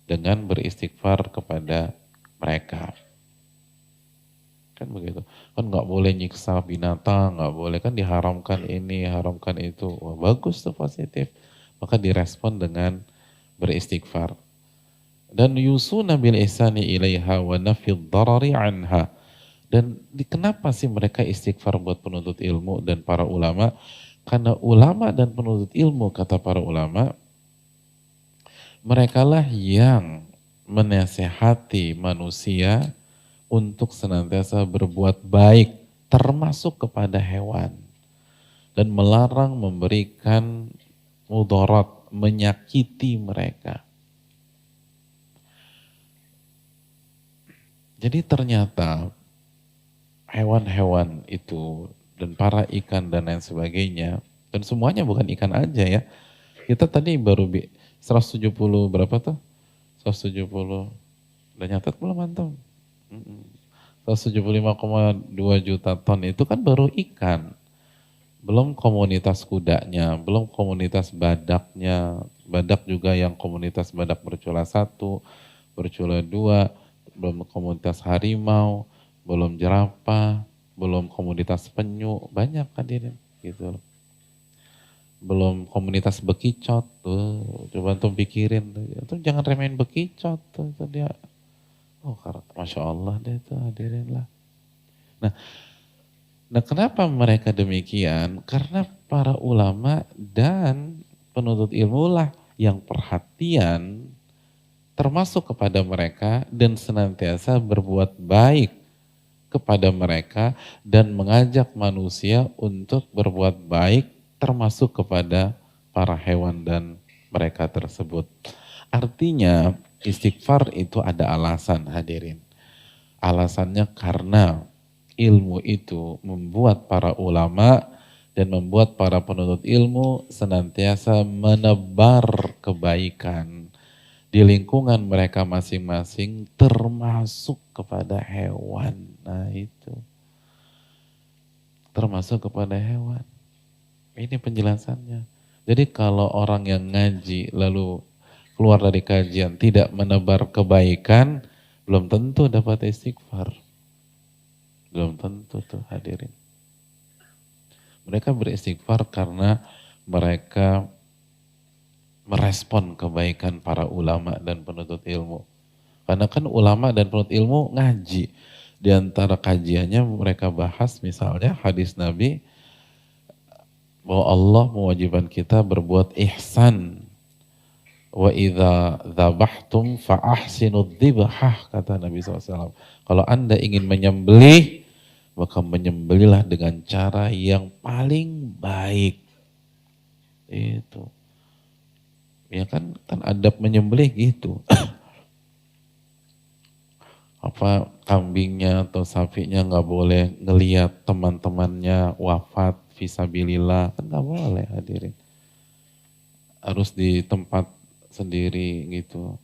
dengan beristighfar kepada mereka. Kan begitu. Kan nggak boleh nyiksa binatang, nggak boleh, kan diharamkan ini, haramkan itu. Wah, bagus tuh, positif. Maka direspon dengan beristighfar. Dan yusuna bil ihsani ilaiha wa nafid darari anha. Dan kenapa sih mereka istighfar buat penuntut ilmu dan para ulama? Karena ulama dan penuntut ilmu, kata para ulama, merekalah yang menasehati manusia untuk senantiasa berbuat baik, termasuk kepada hewan. Dan melarang memberikan mudarat, menyakiti mereka. Jadi ternyata hewan-hewan itu dan para ikan dan lain sebagainya. Dan semuanya bukan ikan aja ya. Kita tadi baru 170 berapa tuh? 170. Udah nyatet belum antum? 175,2 juta ton itu kan baru ikan. Belum komunitas kudanya, belum komunitas badaknya. Badak juga yang komunitas badak bercula 1, bercula 2, belum komunitas harimau, belum jerapah, belum komunitas penyu, banyak hadirin gitu loh. Belum komunitas bekicot tuh, coba tuh pikirin tuh, jangan remehin bekicot tuh dia. Oh, Masya Allah deh tuh hadirin lah. Nah, kenapa mereka demikian? Karena para ulama dan penuntut ilmu lah yang perhatian termasuk kepada mereka dan senantiasa berbuat baik kepada mereka dan mengajak manusia untuk berbuat baik termasuk kepada para hewan dan mereka tersebut. Artinya istighfar itu ada alasan hadirin. Alasannya karena ilmu itu membuat para ulama dan membuat para penuntut ilmu senantiasa menebar kebaikan di lingkungan mereka masing-masing termasuk kepada hewan. Nah itu. Termasuk kepada hewan. Ini penjelasannya. Jadi kalau orang yang ngaji lalu keluar dari kajian tidak menebar kebaikan, belum tentu dapat istighfar. Belum tentu tuh hadirin. Mereka beristighfar karena mereka merespon kebaikan para ulama dan penuntut ilmu. Karena kan ulama dan penuntut ilmu ngaji. Di antara kajiannya mereka bahas misalnya hadis Nabi bahwa Allah mewajibkan kita berbuat ihsan. Wa idza dzabhtum fa ahsinud dzibhah, kata Nabi SAW. Kalau Anda ingin menyembelih, maka menyembelihlah dengan cara yang paling baik. Itu. Ya kan adab menyembelih gitu. Apa kambingnya atau sapinya nggak boleh ngelihat teman-temannya wafat fisabilillah, kan nggak boleh hadirin. Harus di tempat sendiri gitu.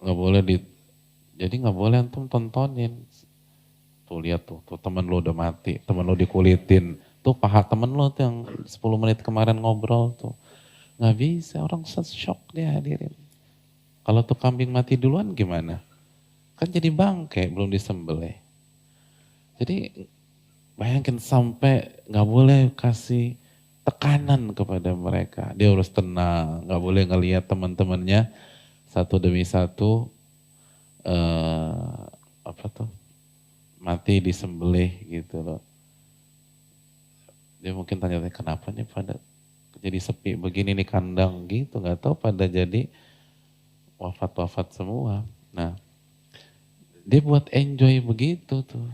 Nggak boleh jadi nggak boleh antum tontonin. Tuh lihat tuh teman lo udah mati, teman lo dikulitin. Tuh paha teman lo tuh yang 10 menit kemarin ngobrol tuh. Nggak bisa, orang shock dia hadirin. Kalau tuh kambing mati duluan gimana? Kan jadi bangke, belum disembelih. Jadi bayangkan sampai nggak boleh kasih tekanan kepada mereka. Dia harus tenang, nggak boleh ngelihat teman-temannya satu demi satu mati disembelih gitu loh. Dia mungkin tanya kenapa nih pada jadi sepi begini nih kandang gitu, nggak tahu pada jadi wafat semua. Nah, dia buat enjoy begitu tuh.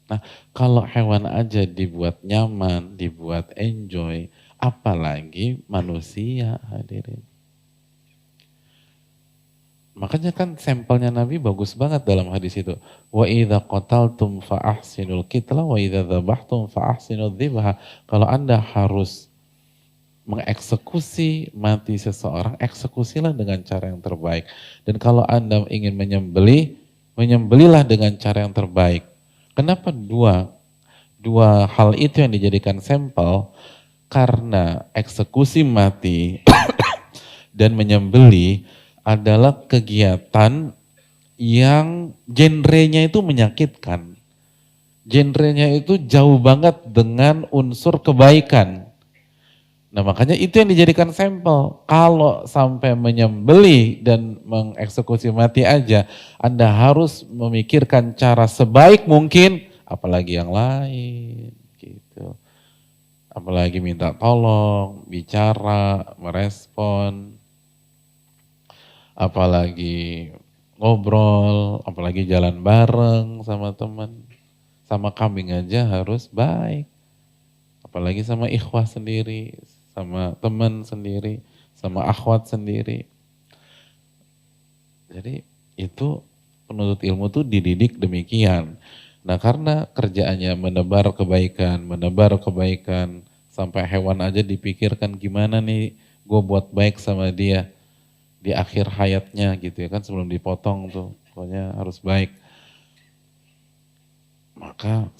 Nah, kalau hewan aja dibuat nyaman, dibuat enjoy, apalagi manusia hadirin. Makanya kan sampelnya Nabi bagus banget dalam hadis itu. Wa idza qataltum fa ahsinul qitla wa idza dzabhtum fa ahsinudz dzibha. Kalau Anda harus mengeksekusi mati seseorang, eksekusilah dengan cara yang terbaik. Dan kalau Anda ingin menyembelihlah dengan cara yang terbaik. Kenapa dua hal itu yang dijadikan sampel? Karena eksekusi mati dan menyembelih adalah kegiatan yang genrenya itu menyakitkan. Genrenya itu jauh banget dengan unsur kebaikan. Nah makanya itu yang dijadikan sampel. Kalau sampai menyembelih dan mengeksekusi mati aja, Anda harus memikirkan cara sebaik mungkin, apalagi yang lain gitu. Apalagi minta tolong, bicara, merespon, apalagi ngobrol, apalagi jalan bareng sama teman. Sama kambing aja harus baik. Apalagi sama ikhwah sendiri, sama teman sendiri, sama akhwat sendiri. Jadi itu penuntut ilmu tuh dididik demikian. Nah karena kerjaannya menebar kebaikan, sampai hewan aja dipikirkan gimana nih gue buat baik sama dia di akhir hayatnya gitu ya kan, sebelum dipotong tuh, pokoknya harus baik. Maka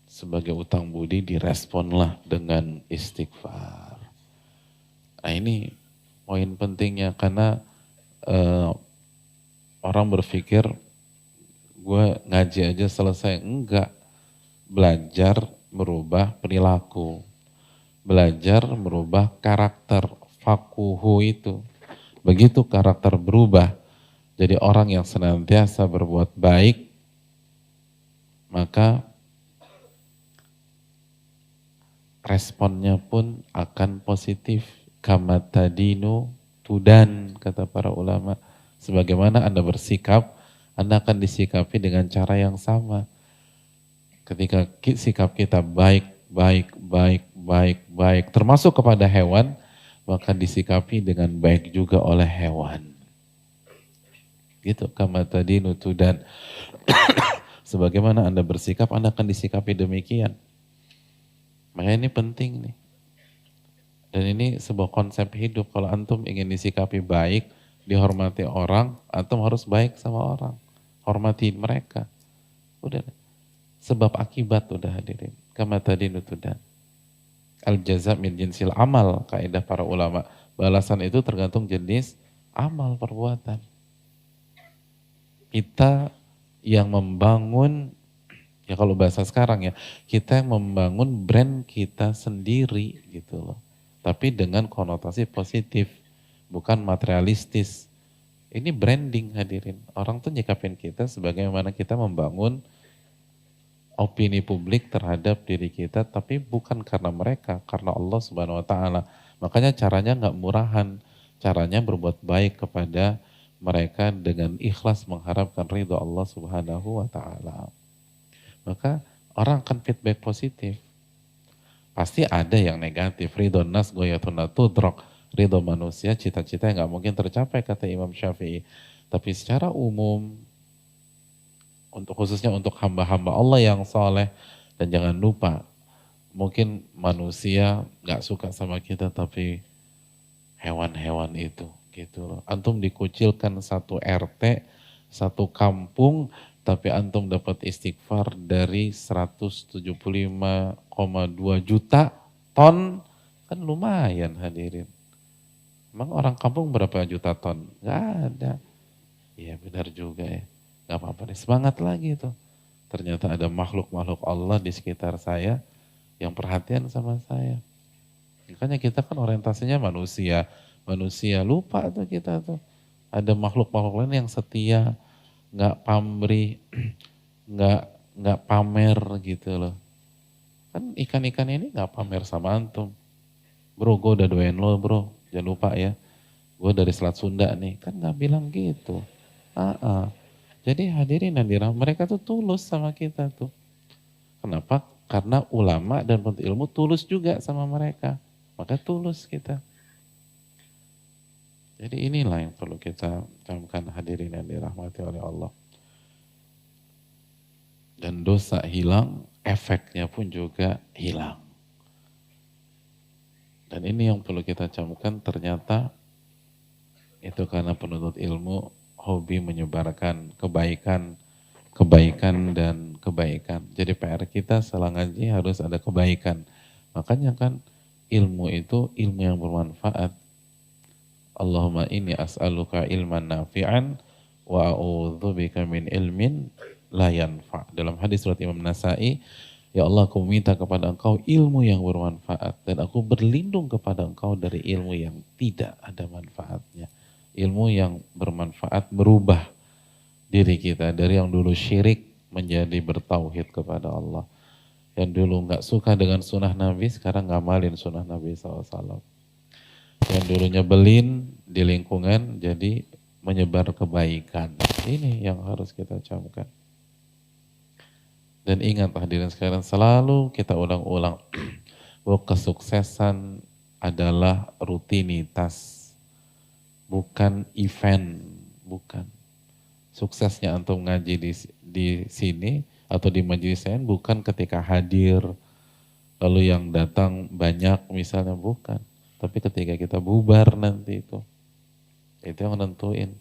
sebagai utang budi diresponlah dengan istighfar. Nah ini poin pentingnya, karena orang berpikir gue ngaji aja selesai. Enggak, belajar merubah perilaku, belajar merubah karakter, fakuhu itu. Begitu karakter berubah, jadi orang yang senantiasa berbuat baik, maka responnya pun akan positif. Kama tadinu tudan, kata para ulama. Sebagaimana Anda bersikap, Anda akan disikapi dengan cara yang sama. Ketika sikap kita baik, termasuk kepada hewan, maka disikapi dengan baik juga oleh hewan. Gitu, kama tadinu tudan. Sebagaimana Anda bersikap, Anda akan disikapi demikian. Makanya ini penting nih. Dan ini sebuah konsep hidup. Kalau antum ingin disikapi baik, dihormati orang, antum harus baik sama orang. Hormatiin mereka. Udah. Sebab akibat udah hadirin. Kama tadinu tudan. Al-jaza min jinsil amal, kaidah para ulama. Balasan itu tergantung jenis amal perbuatan. Kita yang membangun, ya kalau bahasa sekarang ya, kita yang membangun brand kita sendiri gitu loh. Tapi dengan konotasi positif, bukan materialistis. Ini branding hadirin. Orang tuh nyikapin kita sebagaimana kita membangun opini publik terhadap diri kita, tapi bukan karena mereka, karena Allah Subhanahu wa taala. Makanya caranya nggak murahan, caranya berbuat baik kepada mereka dengan ikhlas mengharapkan ridho Allah Subhanahu wa taala. Maka orang akan feedback positif. Pasti ada yang negatif, ridho nas goyatun tudrok, ridho manusia cita-cita yang nggak mungkin tercapai kata Imam Syafi'i. Tapi secara umum, khususnya untuk hamba-hamba Allah yang soleh, dan jangan lupa, mungkin manusia nggak suka sama kita, tapi hewan-hewan itu gitu loh. Antum dikucilkan satu RT, satu kampung, tapi antum dapat istighfar dari 175,2 juta ton, kan lumayan hadirin. Emang orang kampung berapa juta ton? Gak ada. Iya benar juga ya. Gak apa-apa deh, semangat lagi tuh. Ternyata ada makhluk-makhluk Allah di sekitar saya yang perhatian sama saya. Makanya kita kan orientasinya manusia. Manusia, lupa tuh kita tuh. Ada makhluk-makhluk lain yang setia, gak pamrih, gak pamer gitu loh. Kan ikan-ikan ini gak pamer sama antum. Bro, gue udah doain lo bro, jangan lupa ya. Gue dari Selat Sunda nih, kan gak bilang gitu. Jadi hadirin yang dirahmati, mereka tuh tulus sama kita tuh. Kenapa? Karena ulama dan penuntut ilmu tulus juga sama mereka. Maka tulus kita. Jadi inilah yang perlu kita camkan hadirin yang dirahmati oleh Allah. Dan dosa hilang, efeknya pun juga hilang. Dan ini yang perlu kita camkan, ternyata itu karena penuntut ilmu hobi menyebarkan kebaikan dan kebaikan. Jadi PR kita setelah ngaji harus ada kebaikan. Makanya kan ilmu itu ilmu yang bermanfaat. Allahumma inni as'aluka ilman nafi'an wa a'udzubika min ilmin la yanfa'. Dalam hadis surat Imam Nasai, ya Allah, aku minta kepada engkau ilmu yang bermanfaat dan aku berlindung kepada engkau dari ilmu yang tidak ada manfaatnya. Ilmu yang bermanfaat merubah diri kita dari yang dulu syirik menjadi bertauhid kepada Allah. Yang dulu nggak suka dengan sunnah Nabi, sekarang ngamalin sunnah Nabi SAW. Yang dulu nyebelin di lingkungan, jadi menyebar kebaikan. Ini yang harus kita camkan. Dan ingat hadirin sekalian, selalu kita ulang-ulang bahwa kesuksesan adalah rutinitas, bukan event, bukan. suksesnya antum ngaji di sini atau di majelis lain bukan ketika hadir, lalu yang datang banyak misalnya, bukan. Tapi ketika kita bubar nanti itu yang nentuin.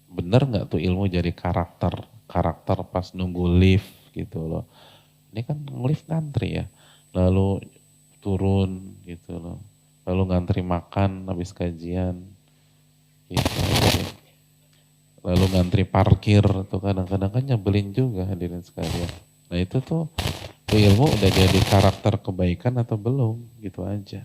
Bener nggak tuh ilmu jadi karakter pas nunggu lift gitu loh. Ini kan lift ngantri ya, lalu turun gitu loh, lalu ngantri makan habis kajian gitu. Lalu ngantri parkir tuh kadang-kadang kan nyebelin juga hadirin sekalian. Nah itu tuh ilmu udah jadi karakter kebaikan atau belum, gitu aja.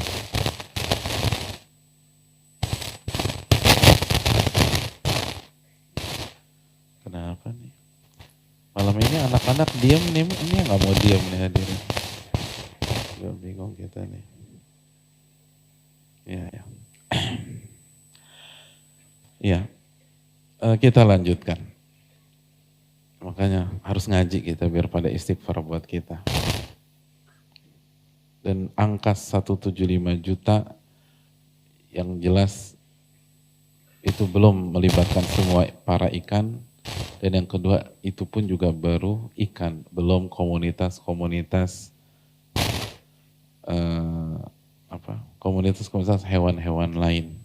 Kenapa nih? Malam ini anak-anak diam nih, ini nggak mau diam nih hadirin. Udah bingung kita nih. Ya. Ya, kita lanjutkan. Makanya harus ngaji kita biar pada istighfar buat kita. Dan angka 175 juta yang jelas itu belum melibatkan semua para ikan. Dan yang kedua itu pun juga baru ikan, belum komunitas-komunitas komunitas hewan-hewan lain.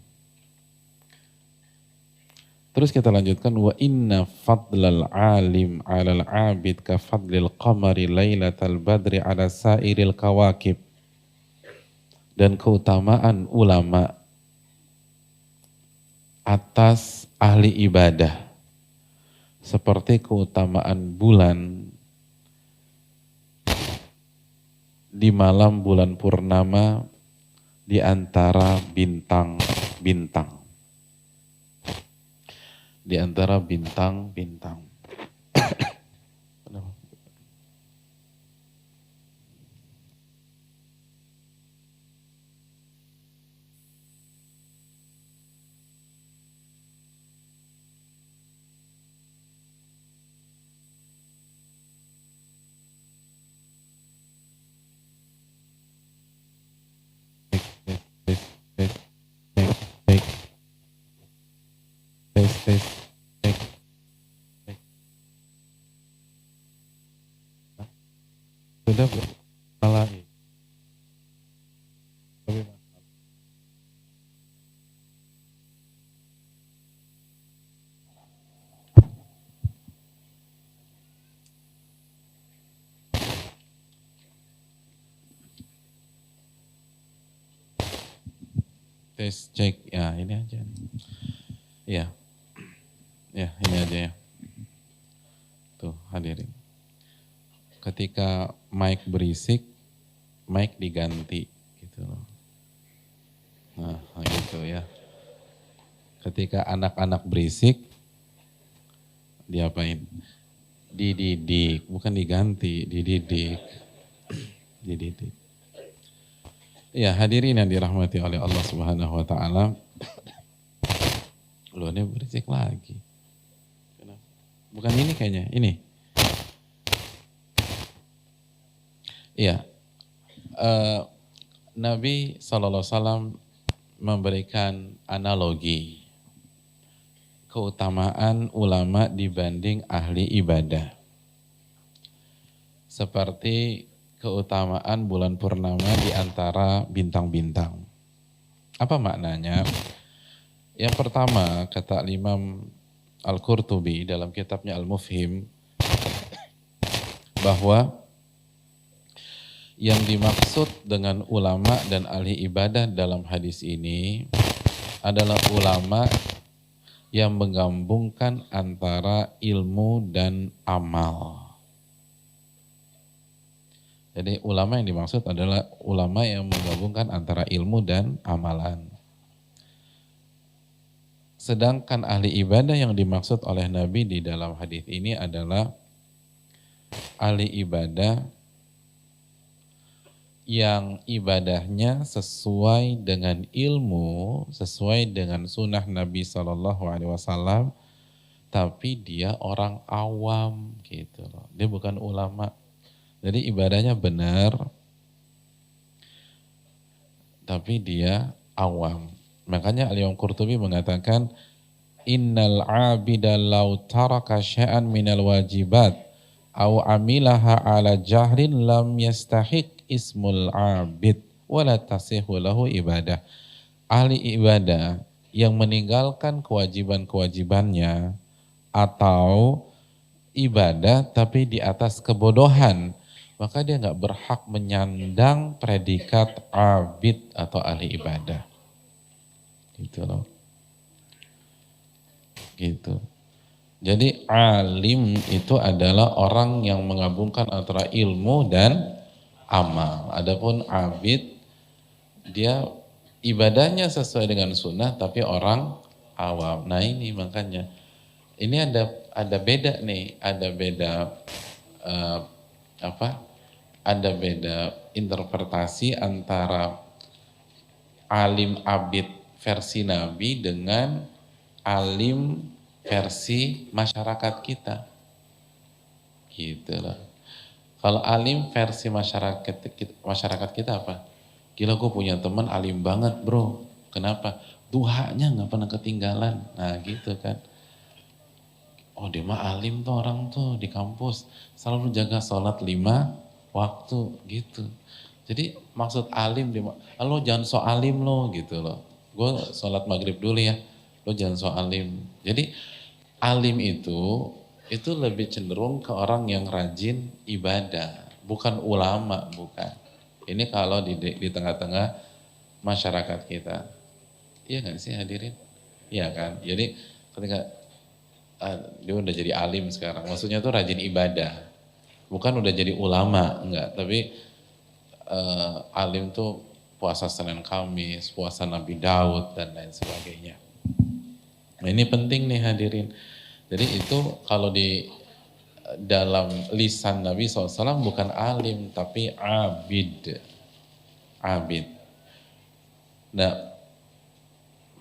Terus kita lanjutkan, wa inna fadlal alim 'alal 'abid ka fadlil qamari lailatal badri 'ala sairil kawakib. Dan keutamaan ulama atas ahli ibadah seperti keutamaan bulan di malam bulan purnama di antara bintang-bintang. Di antara bintang-bintang. Sudah malah tes cek ya, ini aja. Ya, ya ini aja ya. Tuh hadirin. Ketika mic berisik, mic diganti gitu loh. Nah gitu ya. Ketika anak-anak berisik, diapain? Dididik, bukan diganti, dididik. Dididik. Ya hadirin yang dirahmati oleh Allah Subhanahu wa taala. Loh ini berisik lagi. Bukan ini kayaknya, ini. Iya, Nabi SAW memberikan analogi keutamaan ulama dibanding ahli ibadah. Seperti keutamaan bulan purnama di antara bintang-bintang. Apa maknanya? Yang pertama, kata Imam Al-Qurtubi dalam kitabnya Al-Mufhim, bahwa yang dimaksud dengan ulama dan ahli ibadah dalam hadis ini adalah ulama yang menggabungkan antara ilmu dan amal. Jadi ulama yang dimaksud adalah ulama yang menggabungkan antara ilmu dan amalan. Sedangkan ahli ibadah yang dimaksud oleh Nabi di dalam hadis ini adalah ahli ibadah yang ibadahnya sesuai dengan ilmu, sesuai dengan sunnah Nabi SAW, tapi dia orang awam gitu loh. Dia bukan ulama. Jadi ibadahnya benar, tapi dia awam. Makanya Al-Imam Qurtubi mengatakan innal abida law taraka syai'an minal wajibat aw amilaha ala jahrin lam yastahiq ismul abid wala tasihu lahu ibadah. Ahli ibadah yang meninggalkan kewajiban-kewajibannya atau ibadah tapi di atas kebodohan, maka dia nggak berhak menyandang predikat abid atau ahli ibadah. Gitu loh. Gitu. Jadi alim itu adalah orang yang menggabungkan antara ilmu dan amal. Adapun abid, dia ibadahnya sesuai dengan sunnah tapi orang awam. Nah ini makanya, ini ada beda nih, ada beda ada beda interpretasi antara alim abid versi Nabi dengan alim versi masyarakat kita. Gitu loh. Kalau alim versi masyarakat kita apa? Gila, gue punya teman alim banget bro. Kenapa? Duhanya gak pernah ketinggalan. Nah gitu kan. Oh dia mah alim tuh orang tuh di kampus. Selalu jaga sholat 5 waktu gitu. Jadi maksud alim, lo jangan so alim lo gitu loh. Gue sholat maghrib dulu ya. Lo jangan so alim. Jadi alim itu lebih cenderung ke orang yang rajin ibadah. Bukan ulama, bukan. Ini kalau di tengah-tengah masyarakat kita. Iya gak sih hadirin? Iya kan? Jadi ketika dia udah jadi alim sekarang, maksudnya tuh rajin ibadah. Bukan udah jadi ulama, enggak. Tapi alim tuh puasa Senin Kamis, puasa Nabi Daud dan lain sebagainya. Nah ini penting nih hadirin. Jadi itu kalau di dalam lisan Nabi SAW bukan alim tapi abid. Abid. Nah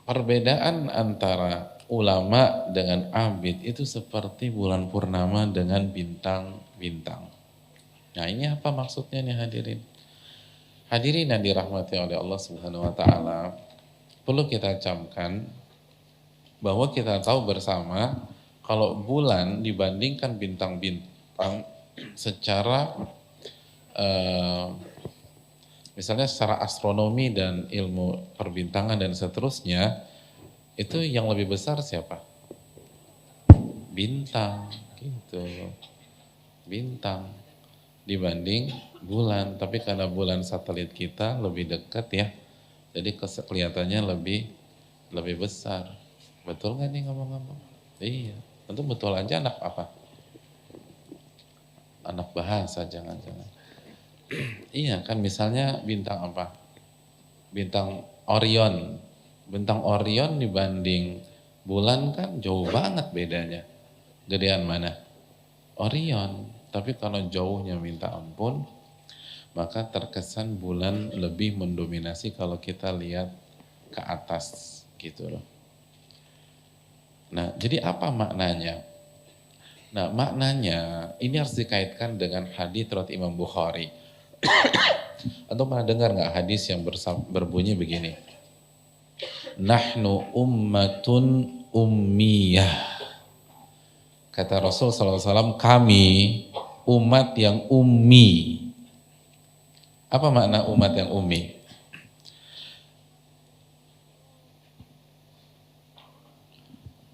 perbedaan antara ulama dengan abid itu seperti bulan purnama dengan bintang-bintang. Nah ini apa maksudnya nih hadirin? Hadirin yang dirahmati oleh Allah Subhanahu wa taala, perlu kita camkan bahwa kita tahu bersama kalau bulan dibandingkan bintang-bintang secara misalnya secara astronomi dan ilmu perbintangan dan seterusnya, itu yang lebih besar siapa? Bintang gitu. Bintang dibanding bulan, tapi karena bulan satelit kita lebih dekat ya, jadi kelihatannya lebih besar. Betul nggak nih ngomong-ngomong? Iya, tentu betul aja. Anak apa? Anak bahasa jangan-jangan. Iya kan, misalnya bintang apa? Bintang Orion. Bintang Orion dibanding bulan kan jauh banget bedanya. Gedean mana? Orion. Tapi kalau jauhnya minta ampun, maka terkesan bulan lebih mendominasi kalau kita lihat ke atas gitu loh. Nah, jadi apa maknanya? Nah, maknanya ini harus dikaitkan dengan hadis riwayat Imam Bukhari. Atau pernah dengar nggak hadis yang berbunyi begini? Nahnu ummatun ummiyah. Kata Rasul SAW, kami umat yang ummi. Apa makna umat yang ummi?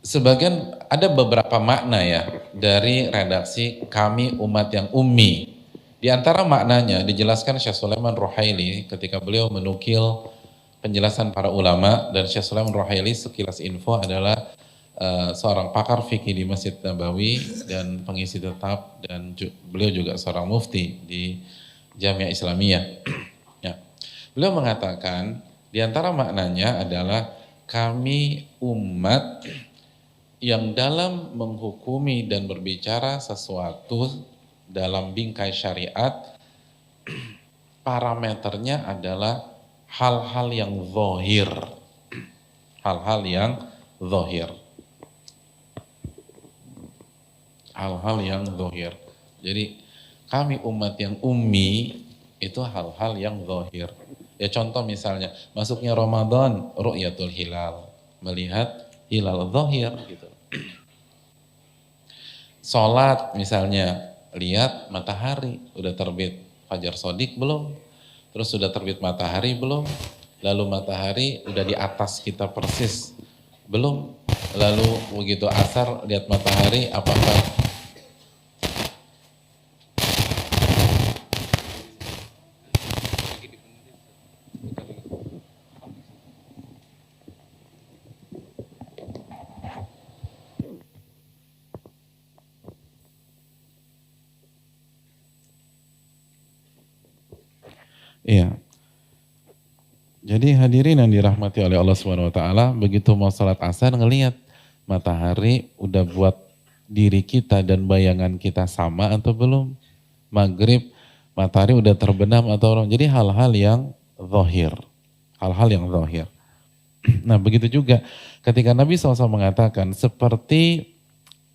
Sebagian ada beberapa makna ya dari redaksi kami umat yang ummi. Di antara maknanya dijelaskan Syekh Sulaiman Ruhaili ketika beliau menukil penjelasan para ulama, dan Syekh Sulaiman Ruhaili sekilas info adalah seorang pakar fikih di Masjid Nabawi dan pengisi tetap, dan beliau juga seorang mufti di Jamiah Islamiyah. Ya. Beliau mengatakan di antara maknanya adalah kami umat yang dalam menghukumi dan berbicara sesuatu dalam bingkai syariat, parameternya adalah hal-hal yang zahir. Hal-hal yang zahir. Hal-hal yang zahir. Jadi kami umat yang ummi itu hal-hal yang zahir. Ya contoh misalnya, masuknya Ramadan, ru'yatul hilal, melihat hilal zahir gitu. Sholat misalnya, lihat matahari, udah terbit fajar sodik belum? Terus sudah terbit matahari belum? Lalu matahari udah di atas kita persis belum? Lalu begitu asar lihat matahari apakah iya. Jadi hadirin yang dirahmati oleh Allah Subhanahu wa taala, begitu mau salat asar ngelihat matahari udah buat diri kita dan bayangan kita sama atau belum? Maghrib matahari udah terbenam atau belum? Jadi hal-hal yang zahir. Hal-hal yang zahir. Nah begitu juga ketika Nabi SAW mengatakan seperti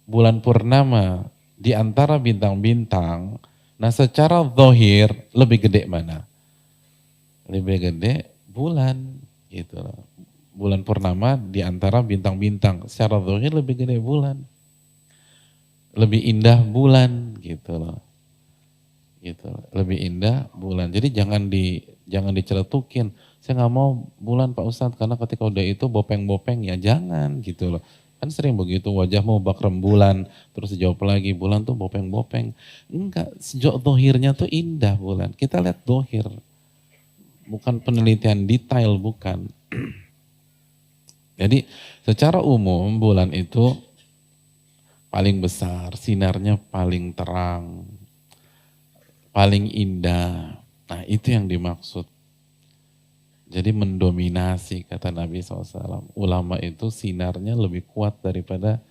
bulan purnama di antara bintang-bintang, nah secara zahir lebih gede mana? Lebih gede bulan gitu loh. Bulan purnama di antara bintang-bintang, secara zahir lebih gede bulan. Lebih indah bulan gitu loh. Gitu. Lebih indah bulan. Jadi jangan diceletukin. Saya nggak mau bulan Pak Ustadz karena ketika udah itu bopeng-bopeng ya jangan gitu loh. Kan sering begitu wajahmu bak rembulan terus dijawab lagi bulan tuh bopeng-bopeng. Enggak, sejak dohirnya tuh indah bulan. Kita lihat dohir. Bukan penelitian detail, bukan. Jadi secara umum bulan itu paling besar, sinarnya paling terang, paling indah. Nah itu yang dimaksud. Jadi mendominasi kata Nabi SAW. Ulama itu sinarnya lebih kuat daripada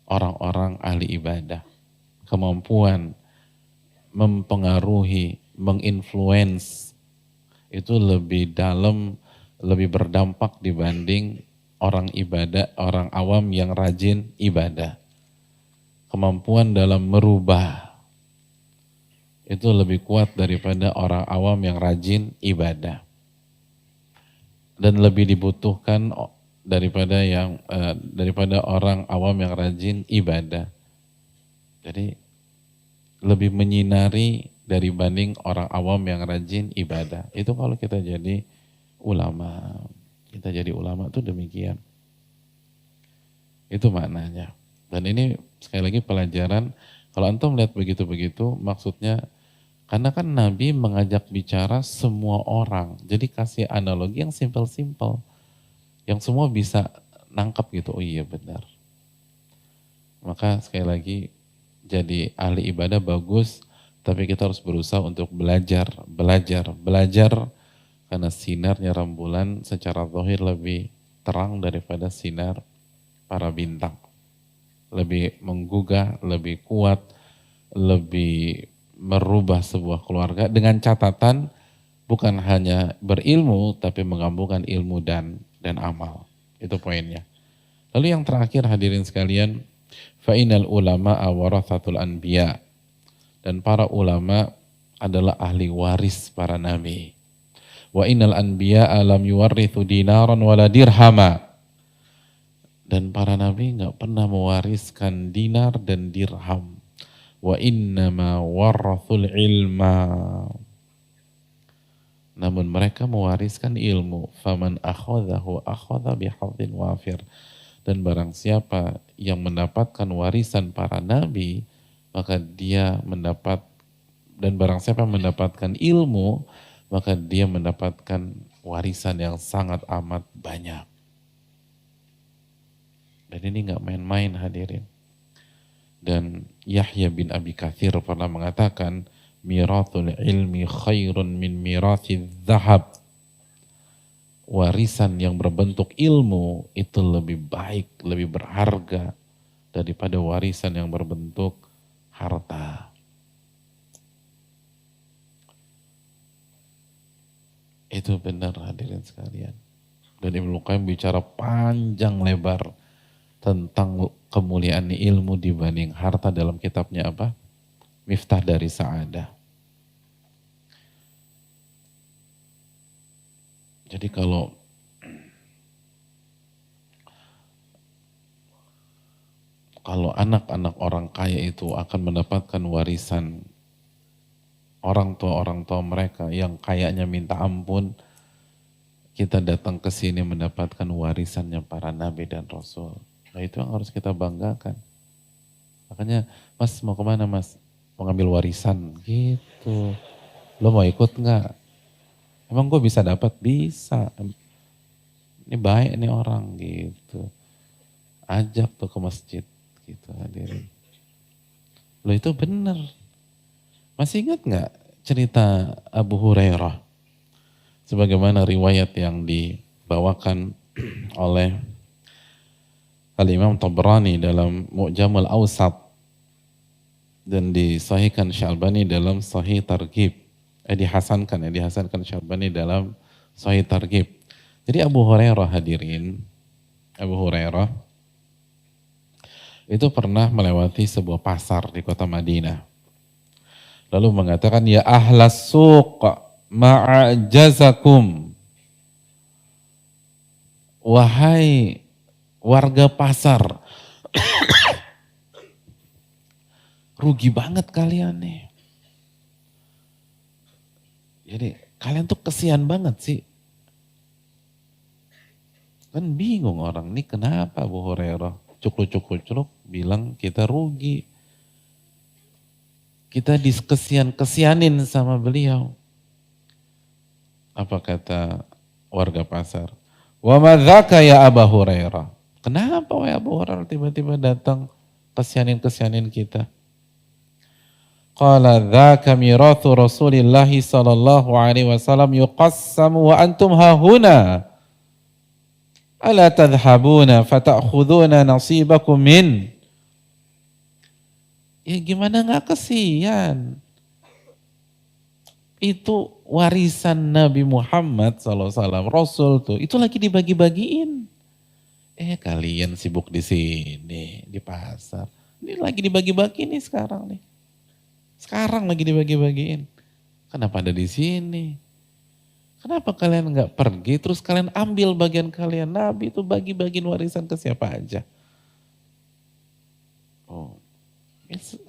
orang-orang ahli ibadah. Kemampuan mempengaruhi, menginfluence itu lebih dalam, lebih berdampak dibanding orang ibadah, orang awam yang rajin ibadah. Kemampuan dalam merubah itu lebih kuat daripada orang awam yang rajin ibadah. Dan lebih dibutuhkan daripada orang awam yang rajin ibadah. Jadi lebih menyinari dari banding orang awam yang rajin ibadah. Itu kalau kita jadi ulama. Kita jadi ulama itu demikian. Itu maknanya. Dan ini sekali lagi pelajaran, kalau antum melihat begitu-begitu, maksudnya, karena kan Nabi mengajak bicara semua orang. Jadi kasih analogi yang simpel-simpel. Yang semua bisa nangkap gitu, oh iya benar. Maka sekali lagi, jadi ahli ibadah bagus, tapi kita harus berusaha untuk belajar, karena sinarnya rembulan secara zahir lebih terang daripada sinar para bintang. Lebih menggugah, lebih kuat, lebih merubah sebuah keluarga dengan catatan bukan hanya berilmu tapi menggabungkan ilmu dan amal. Itu poinnya. Lalu yang terakhir hadirin sekalian, fa'inal ulama warathatul anbiya. Dan para ulama adalah ahli waris para nabi. Wa innal anbiya alam yuwarithu dinaran wala dirhama. Dan para nabi nggak pernah mewariskan dinar dan dirham. Wa innama warathul ilma. Namun mereka mewariskan ilmu. Faman akhadhahu akhadha bihadzin wafir. Dan barang siapa yang mendapatkan warisan para nabi, maka dia mendapat, dan barang siapa mendapatkan ilmu, maka dia mendapatkan warisan yang sangat amat banyak. Dan ini nggak main-main hadirin. Dan Yahya bin Abi Katsir pernah mengatakan, mirathul ilmi khairun min mirathil zahab. Warisan yang berbentuk ilmu itu lebih baik, lebih berharga daripada warisan yang berbentuk harta. Itu benar hadirin sekalian. Dan Ibnu Qayyim bicara panjang lebar tentang kemuliaan ilmu dibanding harta dalam kitabnya apa? Miftah dari Sa'adah. Jadi kalau kalau anak-anak orang kaya itu akan mendapatkan warisan orang tua mereka yang kayaknya minta ampun, kita datang ke sini mendapatkan warisannya para nabi dan rasul. Nah itu yang harus kita banggakan. Makanya, Mas mau kemana Mas? Mau ngambil warisan gitu. Lo mau ikut nggak? Emang gue bisa dapat? Bisa. Ini baik nih orang gitu. Ajak tuh ke masjid gitu hadirin. Lo itu bener. Masih ingat nggak cerita Abu Hurairah? Sebagaimana riwayat yang dibawakan oleh Al-Imam Tabrani dalam Mu'jamul Awsat dan disahihkan Syalbani dalam Sahih Targhib. Dihasankan Syalbani dalam Sahih Targhib. Jadi Abu Hurairah hadirin, Abu Hurairah itu pernah melewati sebuah pasar di kota Madinah. Lalu mengatakan, ya ahlas suq ma'ajazakum. Wahai warga pasar, rugi banget kalian nih. Jadi kalian tuh kesian banget sih. Kan bingung orang, nih kenapa Abu Hurairah cukup bilang kita rugi. Kita kesianin sama beliau. Apa kata warga pasar? Wa madzaka ya Abu Hurairah. Kenapa wahai Abu Hurairah tiba-tiba datang kesianin kita? Qala dzaka mirathu Rasulillah sallallahu alaihi wasallam yuqassamu wa antum hahuna. Ala tadhhabuna fata'khuduna nasibakum min. Ya gimana gak kesian? Itu warisan Nabi Muhammad SAW, Rasul tuh, itu lagi dibagi-bagiin. Kalian sibuk di sini, di pasar. Ini lagi dibagi-bagi nih sekarang nih. Sekarang lagi dibagi-bagiin. Kenapa ada di sini? Kenapa kalian nggak pergi terus kalian ambil bagian kalian? Nabi itu bagi-bagiin warisan ke siapa aja. Oh,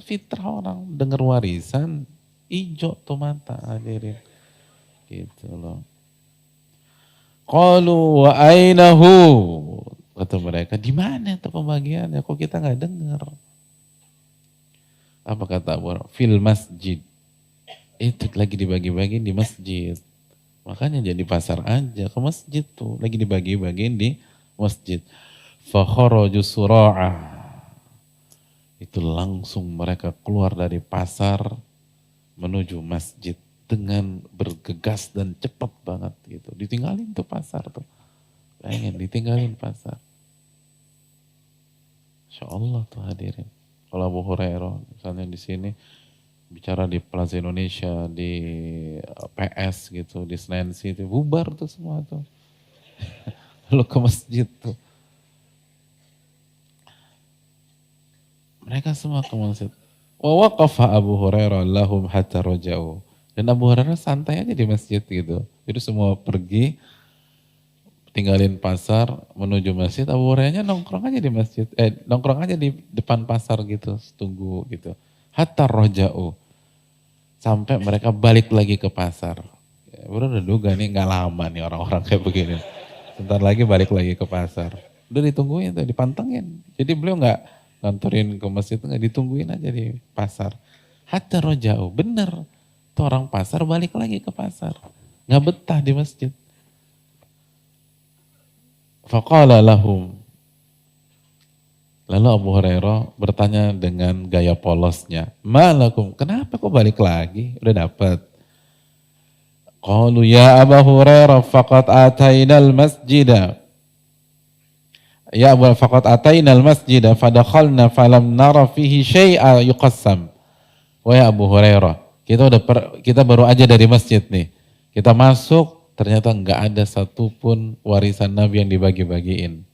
fitrah orang dengar warisan, ijo tuh mata hadirin. Gitu loh. Qalu wa ainahu? Kata mereka, di mana tuh pembagiannya? Kok kita nggak dengar? Apa kata Abu Hurairah? Fil masjid. Itu lagi dibagi-bagiin di masjid. Makanya jadi pasar aja ke masjid tuh. Lagi dibagi-bagiin di masjid. Fa kharaju sura'ah. Itu langsung mereka keluar dari pasar menuju masjid dengan bergegas dan cepat banget gitu. Ditinggalin tuh pasar tuh. Pengen ditinggalin pasar. Insya Allah tuh hadirin. Kalau Abu Hurairah misalnya di sini bicara di Plaza Indonesia, di PS gitu, di Senayan City, bubar tuh semua tuh. Lalu ke masjid tuh. Mereka semua ke masjid. Wa waqafa Abu Hurairah lahum hatta raja'u. Dan Abu Hurairah santai aja di masjid gitu. Jadi semua pergi, tinggalin pasar, menuju masjid. Abu Hurairahnya nongkrong aja di masjid. Nongkrong aja di depan pasar gitu, tunggu gitu. Hatta raja'u. Sampai mereka balik lagi ke pasar. Ya, udah duga nih gak lama nih orang-orang kayak begini. Sebentar lagi balik lagi ke pasar. Udah ditungguin tuh, dipantengin. Jadi beliau gak nganterin ke masjid, gak ditungguin aja di pasar. Hatta raja'u, bener. Tuh orang pasar balik lagi ke pasar. Gak betah di masjid. Faqala lahum. Lalu Abu Hurairah bertanya dengan gaya polosnya, malakum, kenapa kok balik lagi? Udah dapat. Qalu ya Abu Hurairah faqad atainal masjida. Ya Abu faqad atainal masjida fadakhalna falam nara fihi syai'a yuqassam. Wahai Abu Hurairah, kita baru aja dari masjid nih. Kita masuk ternyata enggak ada satupun warisan Nabi yang dibagi-bagiin.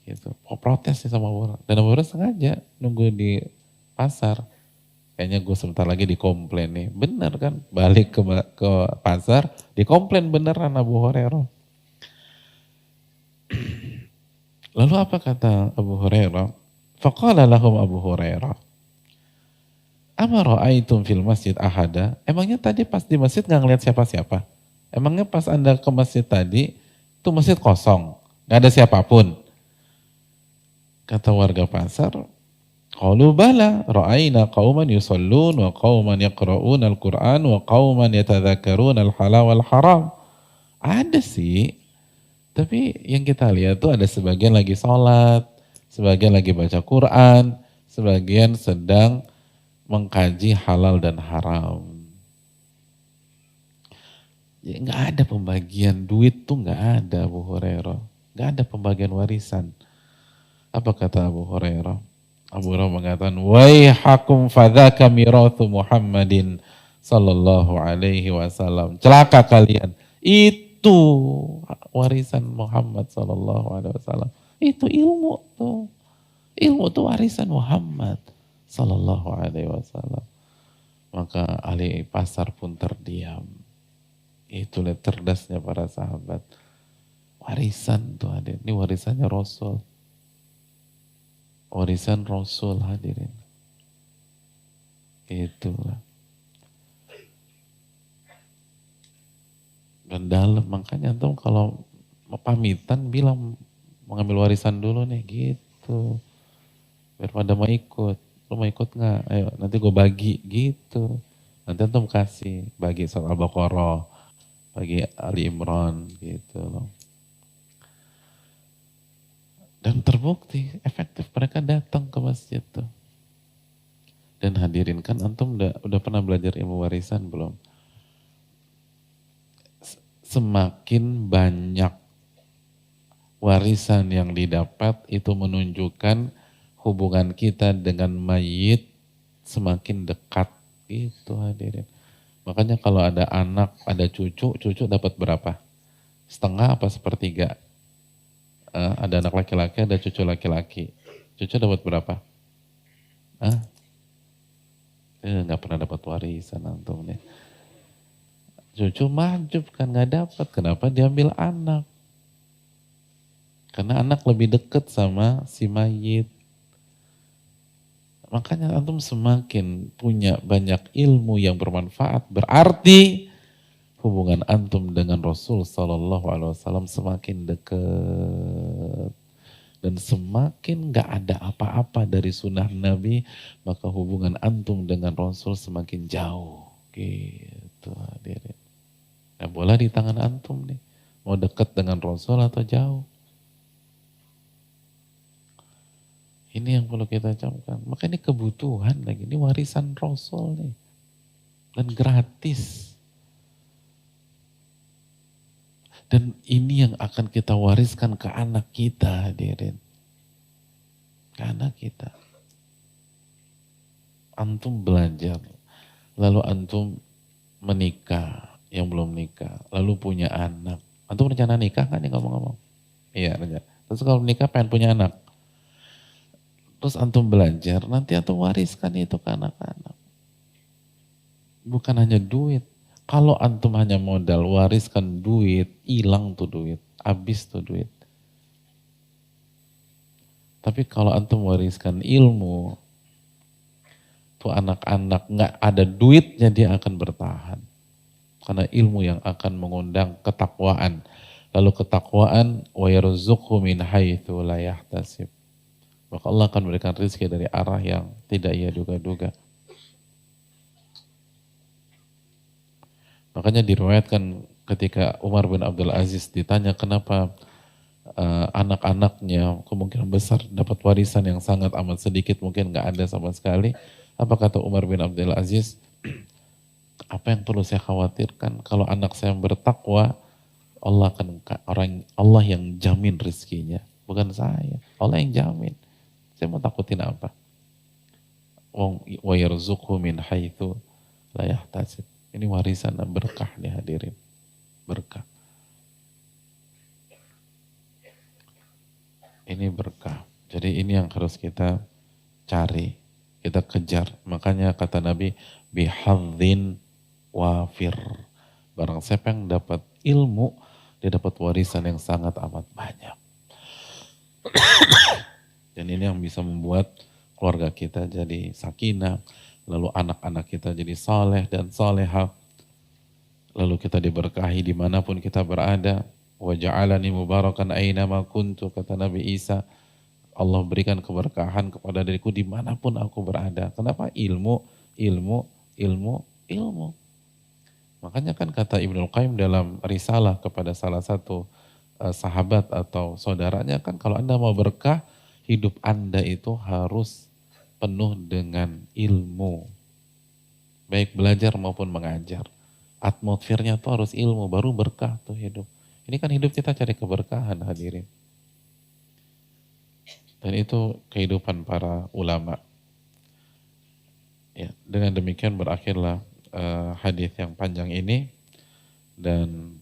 Gitu. Protes sih sama Abu Hurairah. Dan Abu Hurairah sengaja nunggu di pasar. Kayaknya gue sebentar lagi dikomplain nih. Bener kan? Balik ke pasar, dikomplain beneran Abu Hurairah. Lalu apa kata Abu Hurairah? Faqala lahum Abu Hurairah, ama ra'aitum fil masjid ahada? Emangnya tadi pas di masjid nggak ngeliat siapa-siapa? Emangnya pas Anda ke masjid tadi, itu masjid kosong, nggak ada siapapun? Kata warga pasar, qalu bala, ra'aina qauman yusallun wa qauman yaqra'una al-Qur'an wa qauman yatadzakaruna al-halal wal haram. Ada sih, tapi yang kita lihat tuh ada sebagian lagi sholat, sebagian lagi baca Quran, sebagian sedang mengkaji halal dan haram. Ya, nggak ada pembagian duit tuh, nggak ada Abu Hurairah, nggak ada pembagian warisan. Apa kata Abu Hurairah? Abu Hurairah mengatakan, waihakum fadzaka mirathu Muhammadin sallallahu alaihi wasallam. Celaka kalian, itu warisan Muhammad sallallahu alaihi wasallam. Itu ilmu tuh. Ilmu tuh warisan Muhammad sallallahu alaihi wasallam. Maka ahli pasar pun terdiam. Itulah cerdasnya para sahabat. Warisan tuh hadir. Ini warisannya Rasul. Warisan Rasul hadirin. Itulah. Dan dalam, makanya antum kalau pamitan bilang mengambil warisan dulu nih gitu. Biar pada mau ikut. Lu mau ikut nggak? Ayo nanti gue bagi gitu. Nanti antum kasih. Bagi surat Al-Baqarah. Bagi Ali Imran gitu loh. Dan terbukti efektif, mereka datang ke masjid tuh. Dan hadirin, kan antum udah pernah belajar ilmu warisan belum? Semakin banyak warisan yang didapat itu menunjukkan hubungan kita dengan mayit semakin dekat. Itu hadirin. Makanya kalau ada anak, ada cucu dapat berapa? Setengah apa sepertiga? Ada anak laki-laki, ada cucu laki-laki. Cucu dapat berapa? Nggak pernah dapat warisan antum nih. Cucu mahjub kan nggak dapat. Kenapa? Diambil anak. Karena anak lebih dekat sama si mayit. Makanya antum semakin punya banyak ilmu yang bermanfaat, berarti hubungan antum dengan Rasul Sallallahu Alaihi Wasallam semakin dekat. Dan semakin nggak ada apa-apa dari sunnah Nabi, maka hubungan antum dengan Rasul semakin jauh. Gitu hadirin. Nah, bola di tangan antum nih. Mau dekat dengan Rasul atau jauh? Ini yang perlu kita camkan. Maka ini kebutuhan lagi. Ini warisan Rasul nih. Dan gratis. Dan ini yang akan kita wariskan ke anak kita hadirin. Ke anak kita. Antum belajar. Lalu antum menikah. Yang belum nikah. Lalu punya anak. Antum rencana nikah kan nih ngomong-ngomong? Iya rencana. Terus kalau nikah pengen punya anak. Terus antum belajar, nanti antum wariskan itu ke anak-anak. Bukan hanya duit. Kalau antum hanya modal wariskan duit, hilang tuh duit. Habis tuh duit. Tapi kalau antum wariskan ilmu, tuh anak-anak nggak ada duitnya dia akan bertahan. Karena ilmu yang akan mengundang ketakwaan. Lalu ketakwaan, wa yarzuqhu min haitsu la yahtasib. Maka Allah akan memberikan rezeki dari arah yang tidak ia duga-duga. Makanya diriwayatkan ketika Umar bin Abdul Aziz ditanya kenapa anak-anaknya kemungkinan besar dapat warisan yang sangat amat sedikit, mungkin nggak ada sama sekali. Apa kata Umar bin Abdul Aziz? Apa yang perlu saya khawatirkan? Kalau anak saya bertakwa, Allah yang jamin rezekinya, bukan saya. Allah yang jamin. Saya mau takutin apa? Wa yarzuqhu min haitsu la yahtasib. Ini warisan dan berkah nih hadirin. Berkah. Ini berkah. Jadi ini yang harus kita cari, kita kejar. Makanya kata Nabi, bihadzin wafir. Barang siapa yang dapat ilmu, dia dapat warisan yang sangat amat banyak. Dan ini yang bisa membuat keluarga kita jadi sakinah, lalu anak-anak kita jadi saleh dan salehah, lalu kita diberkahi dimanapun kita berada. Wa ja'alani mubarakan aynama kuntu, kata Nabi Isa, Allah berikan keberkahan kepada diriku dimanapun aku berada. Kenapa? Ilmu, ilmu, ilmu, ilmu. Makanya kan kata Ibnul Qayyim dalam risalah kepada salah satu sahabat atau saudaranya kan, kalau Anda mau berkah, hidup Anda itu harus penuh dengan ilmu. Baik belajar maupun mengajar. Atmosfernya tuh harus ilmu, baru berkah tuh hidup. Ini kan hidup kita cari keberkahan, hadirin. Dan itu kehidupan para ulama. Ya, dengan demikian berakhirlah hadis yang panjang ini, dan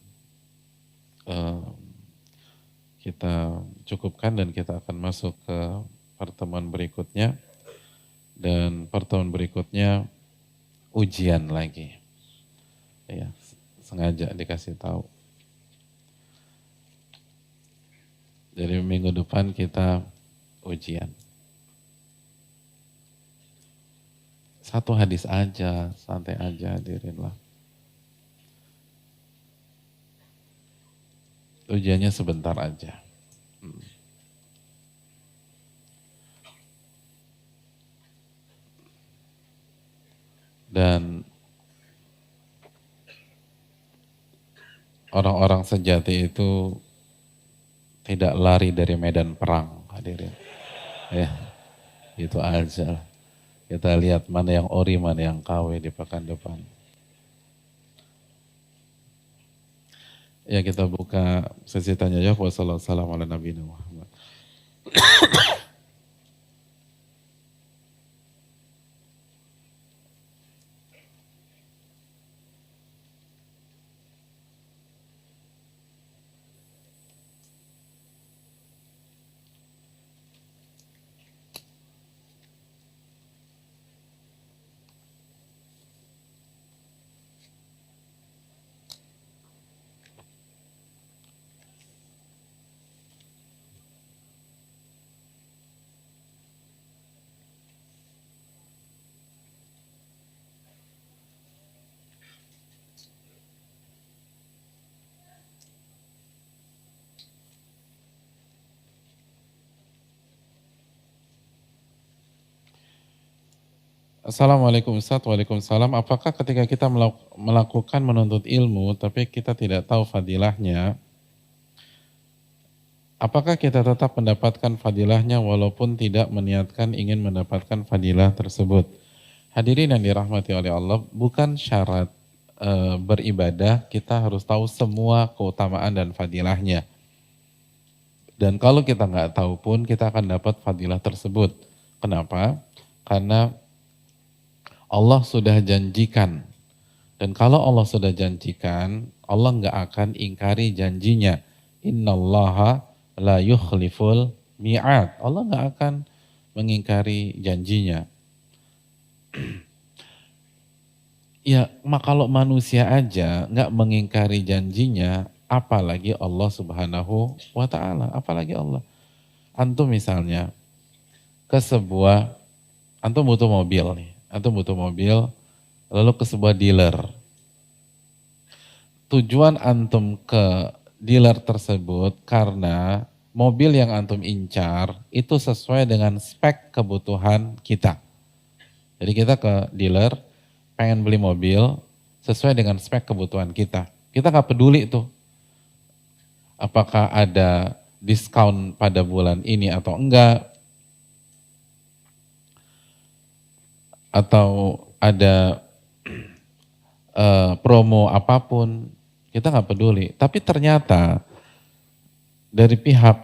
kita cukupkan dan kita akan masuk ke pertemuan berikutnya. Dan pertemuan berikutnya ujian lagi. Ya, sengaja dikasih tahu. Jadi minggu depan kita ujian. Satu hadis aja, santai aja, hadirin lah. Ujiannya sebentar aja. Dan orang-orang sejati itu tidak lari dari medan perang, hadirin. Ya, itu aja. Kita lihat mana yang ori, mana yang KW di pekan depan. Ya, kita buka sesi tanya jawab. Wassalamualaikum warahmatullahi wabarakatuh. Assalamualaikum Ustaz, waalaikumsalam. Apakah ketika kita melakukan menuntut ilmu tapi kita tidak tahu fadilahnya, apakah kita tetap mendapatkan fadilahnya walaupun tidak meniatkan ingin mendapatkan fadilah tersebut? Hadirin yang dirahmati oleh Allah, bukan syarat beribadah kita harus tahu semua keutamaan dan fadilahnya. Dan kalau kita nggak tahu pun kita akan dapat fadilah tersebut. Kenapa? Karena Allah sudah janjikan. Dan kalau Allah sudah janjikan, Allah nggak akan ingkari janjinya. Innallaha la yukhliful mi'ad. Allah nggak akan mengingkari janjinya. Ya, kalau manusia aja nggak mengingkari janjinya, apalagi Allah Subhanahu wa Ta'ala, apalagi Allah. Antum misalnya ke sebuah, antum butuh mobil nih. Antum butuh mobil, lalu ke sebuah dealer. Tujuan antum ke dealer tersebut karena mobil yang antum incar itu sesuai dengan spek kebutuhan kita. Jadi kita ke dealer, pengen beli mobil sesuai dengan spek kebutuhan kita. Kita nggak peduli tuh apakah ada diskon pada bulan ini atau enggak, atau ada promo apapun, kita nggak peduli. Tapi ternyata dari pihak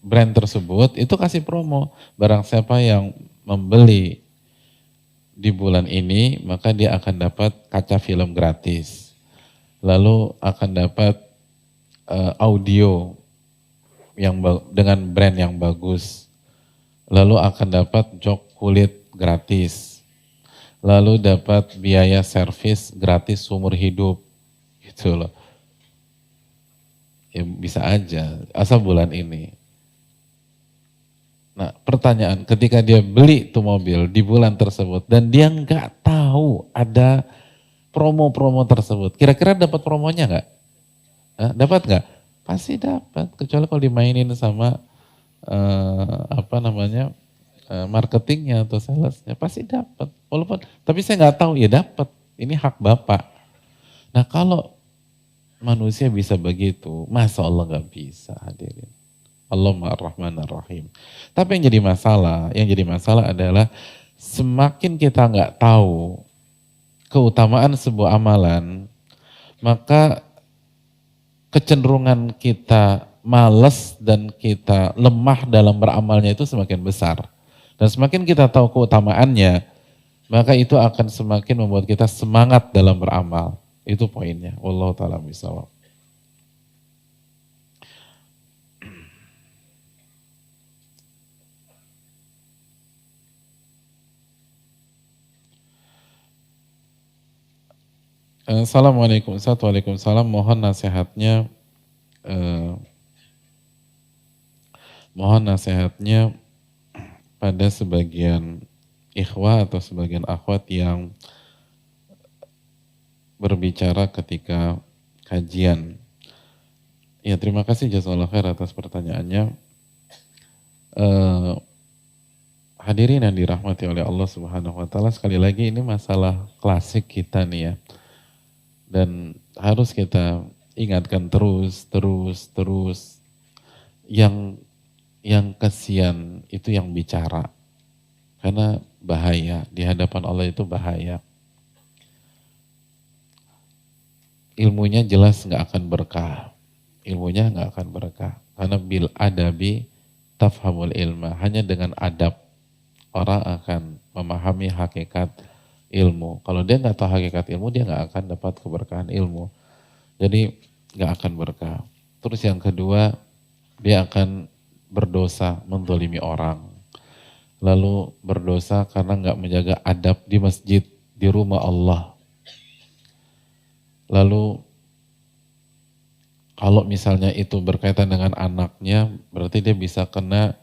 brand tersebut itu kasih promo, barang siapa yang membeli di bulan ini maka dia akan dapat kaca film gratis, lalu akan dapat audio yang dengan brand yang bagus, lalu akan dapat jok kulit gratis, lalu dapat biaya servis gratis seumur hidup, gitu loh. Ya bisa aja, asal bulan ini. Nah pertanyaan, ketika dia beli tuh mobil di bulan tersebut dan dia nggak tahu ada promo-promo tersebut, kira-kira dapat promonya nggak? Dapat nggak? Pasti dapat, kecuali kalau dimainin sama apa namanya marketingnya atau salesnya, pasti dapat. Walaupun, tapi saya nggak tahu, ya dapat. Ini hak bapak. Nah kalau manusia bisa begitu, masa Allah nggak bisa, hadirin. Allah Ar-Rahman Ar-Rahim. Tapi yang jadi masalah adalah semakin kita nggak tahu keutamaan sebuah amalan, maka kecenderungan kita malas dan kita lemah dalam beramalnya itu semakin besar. Dan semakin kita tahu keutamaannya, maka itu akan semakin membuat kita semangat dalam beramal. Itu poinnya. Wallahu ta'ala bishawab. Assalamualaikum Ustaz, waalaikumsalam. Mohon nasihatnya pada sebagian ikhwah atau sebagian akhwat yang berbicara ketika kajian. Ya, terima kasih jazakallahu khair atas pertanyaannya. Hadirin yang dirahmati oleh Allah Subhanahu wa taala, sekali lagi ini masalah klasik kita nih ya. Dan harus kita ingatkan terus. Yang kasihan itu yang bicara. Karena bahaya, di hadapan Allah itu bahaya. Ilmunya jelas nggak akan berkah. Karena bil adabi tafhamul ilma. Hanya dengan adab orang akan memahami hakikat ilmu. Kalau dia nggak tahu hakikat ilmu, dia nggak akan dapat keberkahan ilmu. Jadi nggak akan berkah. Terus yang kedua, dia akan berdosa mendolimi orang. Lalu berdosa karena nggak menjaga adab di masjid, di rumah Allah. Lalu kalau misalnya itu berkaitan dengan anaknya, berarti dia bisa kena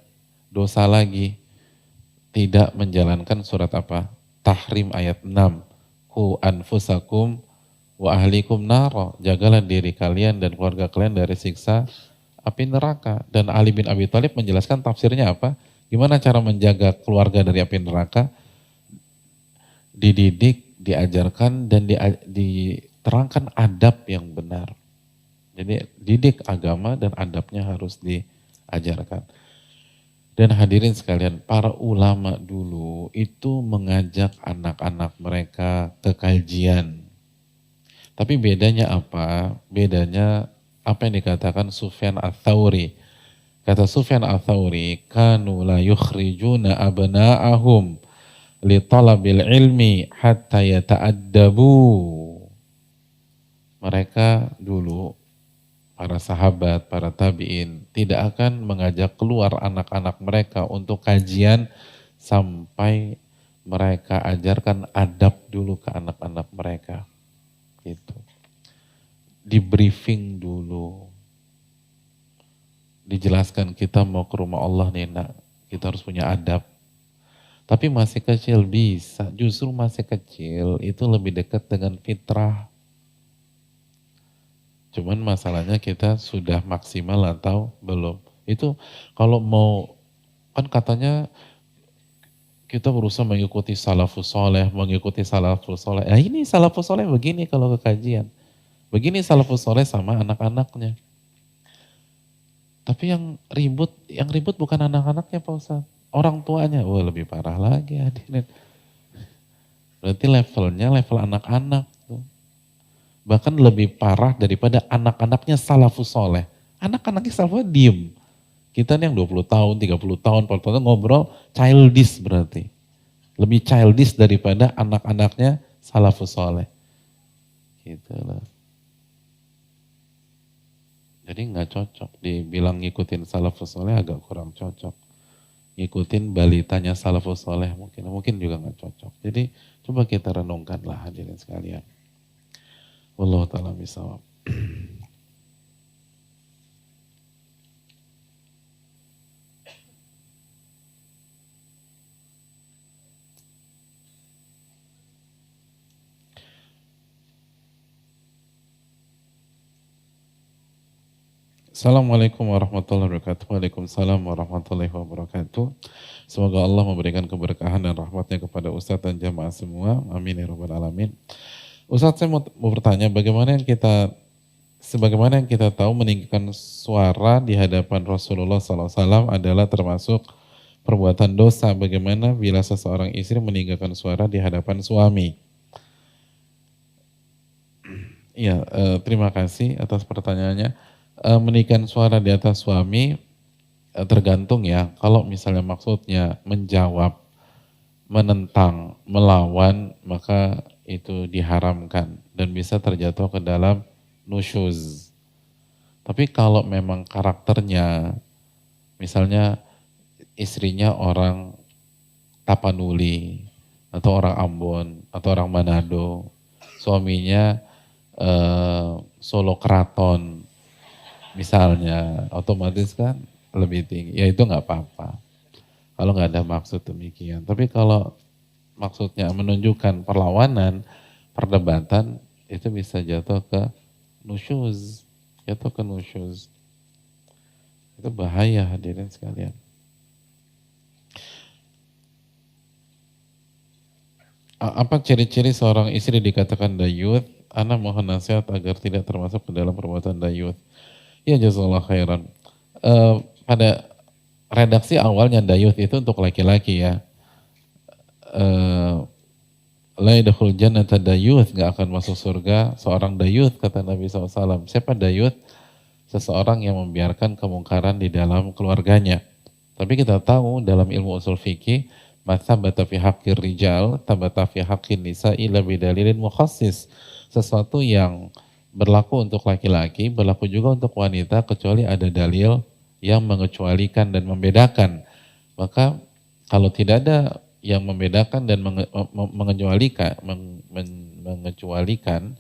dosa lagi. Tidak menjalankan surat apa? Tahrim ayat 6. Hu anfusakum wa ahlikum naro. Jagalah diri kalian dan keluarga kalian dari siksa api neraka. Dan Ali bin Abi Thalib menjelaskan tafsirnya apa? Gimana cara menjaga keluarga dari api neraka? Dididik, diajarkan, dan diterangkan adab yang benar. Jadi didik agama dan adabnya harus diajarkan. Dan hadirin sekalian, para ulama dulu itu mengajak anak-anak mereka ke kajian. Tapi bedanya apa? Bedanya apa yang dikatakan Sufyan Ats-Tsauri. Kata Sufyan Ats-Tsauri, kanu la yukhrijuna abna'ahum li talabil ilmi hatta yata'addabu. Mereka dulu, para sahabat, para tabi'in, tidak akan mengajak keluar anak-anak mereka untuk kajian sampai mereka ajarkan adab dulu ke anak-anak mereka. Gitu. Di briefing dulu. Dijelaskan kita mau ke rumah Allah nih nak, kita harus punya adab. Tapi masih kecil bisa, justru masih kecil itu lebih dekat dengan fitrah. Cuman masalahnya kita sudah maksimal atau belum. Itu kalau mau, kan katanya kita berusaha mengikuti salafus soleh, Nah ini salafus soleh begini kalau ke kajian. Begini salafus soleh sama anak-anaknya. Tapi yang ribut bukan anak-anaknya Pak Ustaz. Orang tuanya, wah lebih parah lagi hadirin. Berarti levelnya level anak-anak. Bahkan lebih parah daripada anak-anaknya salafus soleh. Anak-anaknya salafus diem. Kita nih yang 20 tahun, 30 tahun, 40 tahun ngobrol childish berarti. Lebih childish daripada anak-anaknya salafus soleh. Gitu loh. Jadi nggak cocok. Dibilang ngikutin salafus soleh agak kurang cocok. Ngikutin balitanya salafus soleh mungkin juga nggak cocok. Jadi coba kita renungkanlah hadirin sekalian. Wallahu ta'ala bishawab. Assalamualaikum warahmatullahi wabarakatuh. Waalaikumsalam warahmatullahi wabarakatuh. Semoga Allah memberikan keberkahan dan rahmatnya kepada Ustadz dan jamaah semua. Amin ya rabbal alamin. Ustadz, saya mau bertanya, sebagaimana yang kita tahu, meninggikan suara di hadapan Rasulullah SAW adalah termasuk perbuatan dosa. Bagaimana bila seseorang istri meninggikan suara di hadapan suami? Iya, terima kasih atas pertanyaannya. Meninggikan suara di atas suami tergantung ya. Kalau misalnya maksudnya menjawab, menentang, melawan, maka itu diharamkan dan bisa terjatuh ke dalam nusyuz. Tapi kalau memang karakternya, misalnya istrinya orang Tapanuli, atau orang Ambon, atau orang Manado, suaminya Solo Keraton, misalnya, otomatis kan lebih tinggi. Ya itu nggak apa-apa. Kalau nggak ada maksud demikian. Tapi kalau maksudnya menunjukkan perlawanan, perdebatan, itu bisa jatuh ke nusyuz. Jatuh ke nusyuz. Itu bahaya, hadirin sekalian. Apa ciri-ciri seorang istri dikatakan dayuth? Ana mohon nasihat agar tidak termasuk ke dalam perbuatan dayuth. Ya jazakallah khairan. Pada redaksi awalnya dayuth itu untuk laki-laki ya. La yadkhul jannata dayuth, gak akan masuk surga seorang dayuth, kata Nabi SAW. Siapa dayuth? Seseorang yang membiarkan kemungkaran di dalam keluarganya. Tapi kita tahu dalam ilmu usul fikih, mathabata fi haqqir rijal, tabata fi haqqin nisa illa bidalilin mukhassis. Sesuatu yang berlaku untuk laki-laki, berlaku juga untuk wanita, kecuali ada dalil yang mengecualikan dan membedakan. Maka kalau tidak ada yang membedakan dan mengecualikan,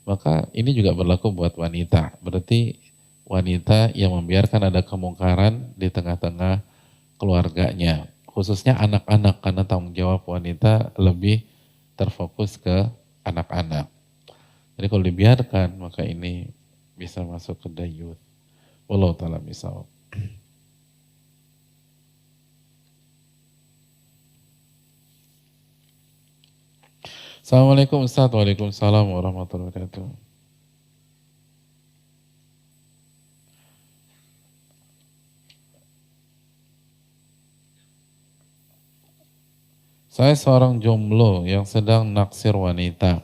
maka ini juga berlaku buat wanita. Berarti wanita yang membiarkan ada kemungkaran di tengah-tengah keluarganya, khususnya anak-anak, karena tanggung jawab wanita lebih terfokus ke anak-anak. Jadi kalau dibiarkan, maka ini bisa masuk ke dayuth. Wallahu ta'ala misal. Assalamualaikum Ustaz. Waalaikumsalam warahmatullahi wabarakatuh. Saya seorang jomblo yang sedang naksir wanita,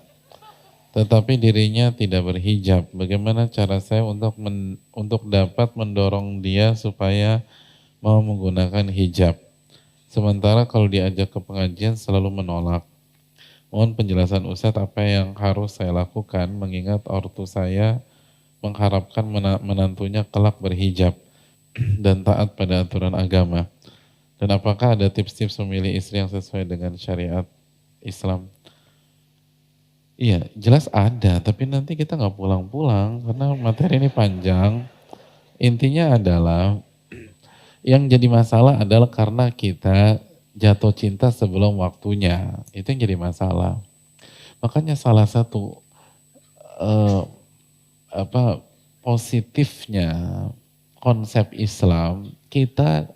tetapi dirinya tidak berhijab. Bagaimana cara saya untuk dapat mendorong dia supaya mau menggunakan hijab? Sementara kalau diajak ke pengajian selalu menolak. Mohon penjelasan Ustadz, apa yang harus saya lakukan mengingat ortu saya mengharapkan menantunya kelak berhijab dan taat pada aturan agama. Dan apakah ada tips-tips memilih istri yang sesuai dengan syariat Islam? Iya, jelas ada, tapi nanti kita nggak pulang-pulang karena materi ini panjang. Intinya adalah yang jadi masalah adalah karena kita jatuh cinta sebelum waktunya. Itu yang jadi masalah. Makanya salah satu positifnya konsep Islam, kita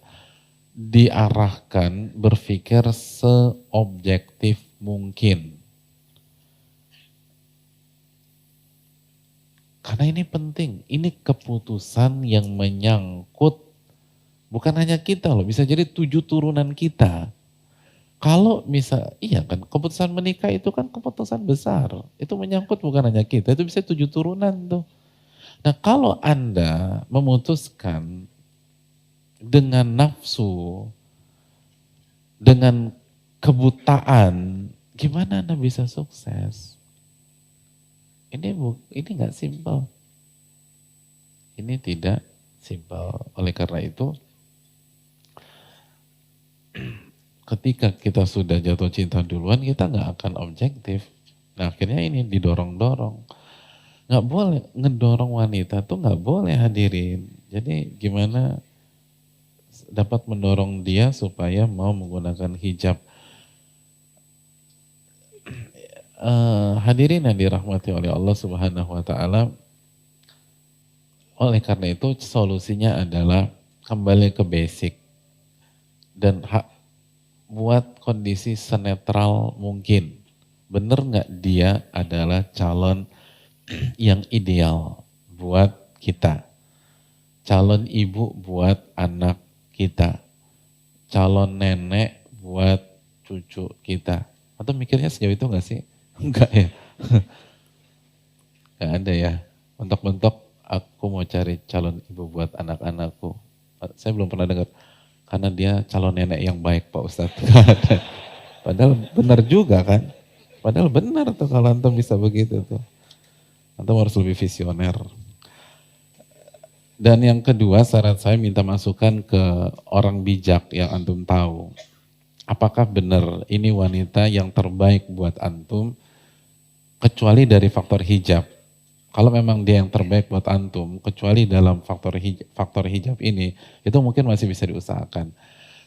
diarahkan berpikir seobjektif mungkin. Karena ini penting, ini keputusan yang menyangkut bukan hanya kita loh, bisa jadi 7 turunan kita. Kalau iya kan, keputusan menikah itu kan keputusan besar. Itu menyangkut bukan hanya kita, itu bisa 7 turunan tuh. Nah kalau Anda memutuskan dengan nafsu, dengan kebutaan, gimana Anda bisa sukses? Ini nggak simpel. Ini tidak simpel. Oleh karena itu, ketika kita sudah jatuh cinta duluan, kita nggak akan objektif. Nah akhirnya ini didorong-dorong. Nggak boleh ngedorong wanita tuh, nggak boleh, hadirin. Jadi gimana dapat mendorong dia supaya mau menggunakan hijab? Hadirin yang dirahmati oleh Allah Subhanahu wa taala, Oleh karena itu solusinya adalah kembali ke basic dan buat kondisi senetral mungkin. Bener nggak dia adalah calon yang ideal buat kita? Calon ibu buat anak kita, calon nenek buat cucu kita. Atau mikirnya sejauh itu nggak sih? Enggak ya? Nggak ada ya. Mentok-mentok aku mau cari calon ibu buat anak-anakku. Saya belum pernah dengar. Karena dia calon nenek yang baik Pak Ustadz. Padahal benar juga kan. Padahal benar tuh kalau antum bisa begitu tuh. Antum harus lebih visioner. Dan yang kedua, saran saya minta masukan ke orang bijak yang antum tahu. Apakah benar ini wanita yang terbaik buat antum, kecuali dari faktor hijab. Kalau memang dia yang terbaik buat antum, kecuali dalam faktor hijab ini, itu mungkin masih bisa diusahakan.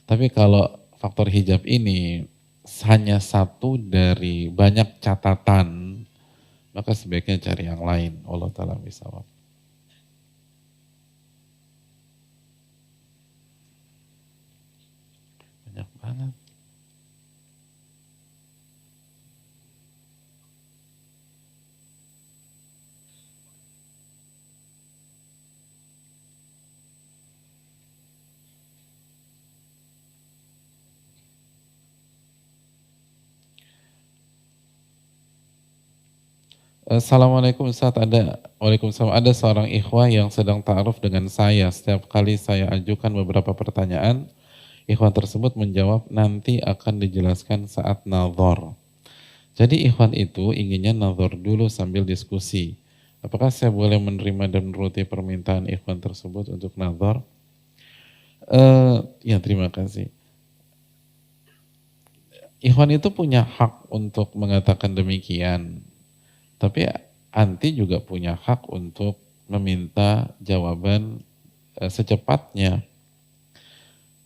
Tapi kalau faktor hijab ini hanya satu dari banyak catatan, maka sebaiknya cari yang lain. Allah Ta'ala bisawab. Banyak banget. Assalamualaikum Ustaz, Waalaikumsalam. Ada seorang ikhwah yang sedang ta'aruf dengan saya. Setiap kali saya ajukan beberapa pertanyaan, ikhwan tersebut menjawab nanti akan dijelaskan saat nazar. Jadi ikhwan itu inginnya nazar dulu sambil diskusi. Apakah saya boleh menerima dan menuruti permintaan ikhwan tersebut untuk nazar? Ya terima kasih. Ikhwan itu punya hak untuk mengatakan demikian. Tapi anti juga punya hak untuk meminta jawaban secepatnya.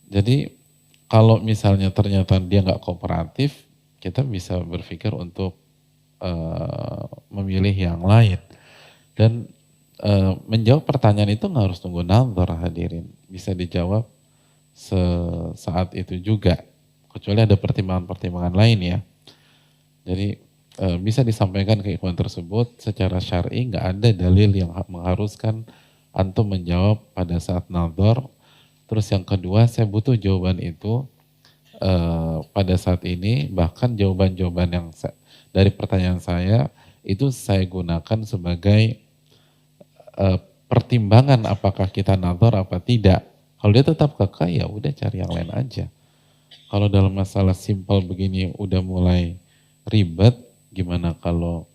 Jadi kalau misalnya ternyata dia nggak kooperatif, kita bisa berpikir untuk memilih yang lain. Dan menjawab pertanyaan itu nggak harus tunggu nazar hadirin. Bisa dijawab saat itu juga. Kecuali ada pertimbangan-pertimbangan lain ya. Jadi bisa disampaikan ke ikhwan tersebut secara syar'i, nggak ada dalil yang mengharuskan antum menjawab pada saat nazar. Terus yang kedua, saya butuh jawaban itu pada saat ini, bahkan jawaban-jawaban yang dari pertanyaan saya itu saya gunakan sebagai pertimbangan apakah kita nazar apa tidak. Kalau dia tetap kekeh, ya udah cari yang lain aja. Kalau dalam masalah simpel begini udah mulai ribet, gimana kalau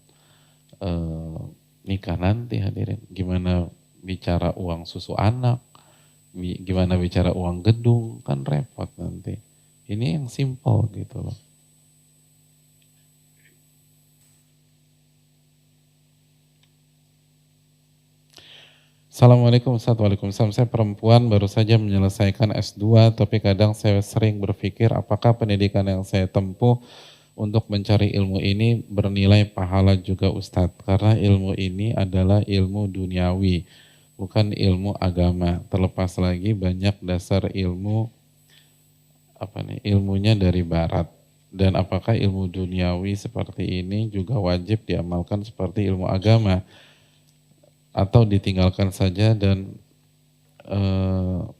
nikah nanti hadirin? Gimana bicara uang susu anak? Gimana bicara uang gedung? Kan repot nanti. Ini yang simpel gitu loh. Assalamualaikum Ustaz, Waalaikumsalam. Saya perempuan baru saja menyelesaikan S2, tapi kadang saya sering berpikir apakah pendidikan yang saya tempuh untuk mencari ilmu ini bernilai pahala juga Ustadz. Karena ilmu ini adalah ilmu duniawi, bukan ilmu agama. Terlepas lagi banyak dasar ilmu, ilmunya dari barat. Dan apakah ilmu duniawi seperti ini juga wajib diamalkan seperti ilmu agama? Atau ditinggalkan saja dan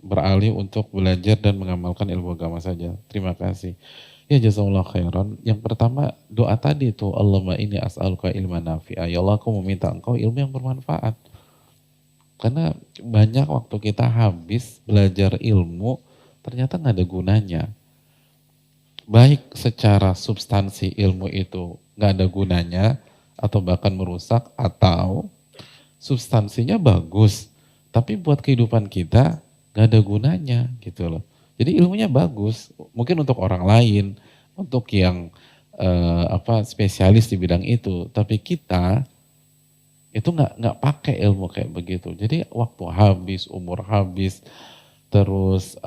beralih untuk belajar dan mengamalkan ilmu agama saja? Terima kasih. Ya jazakallah khairan. Yang pertama doa tadi itu, Allahumma inni as'aluka ilman nafi'a. Ya Allah, aku meminta engkau ilmu yang bermanfaat. Karena banyak waktu kita habis belajar ilmu, ternyata nggak ada gunanya. Baik secara substansi ilmu itu nggak ada gunanya, atau bahkan merusak, atau substansinya bagus, tapi buat kehidupan kita nggak ada gunanya gitu loh. Jadi ilmunya bagus, mungkin untuk orang lain, untuk yang spesialis di bidang itu, tapi kita itu nggak pakai ilmu kayak begitu. Jadi waktu habis, umur habis, terus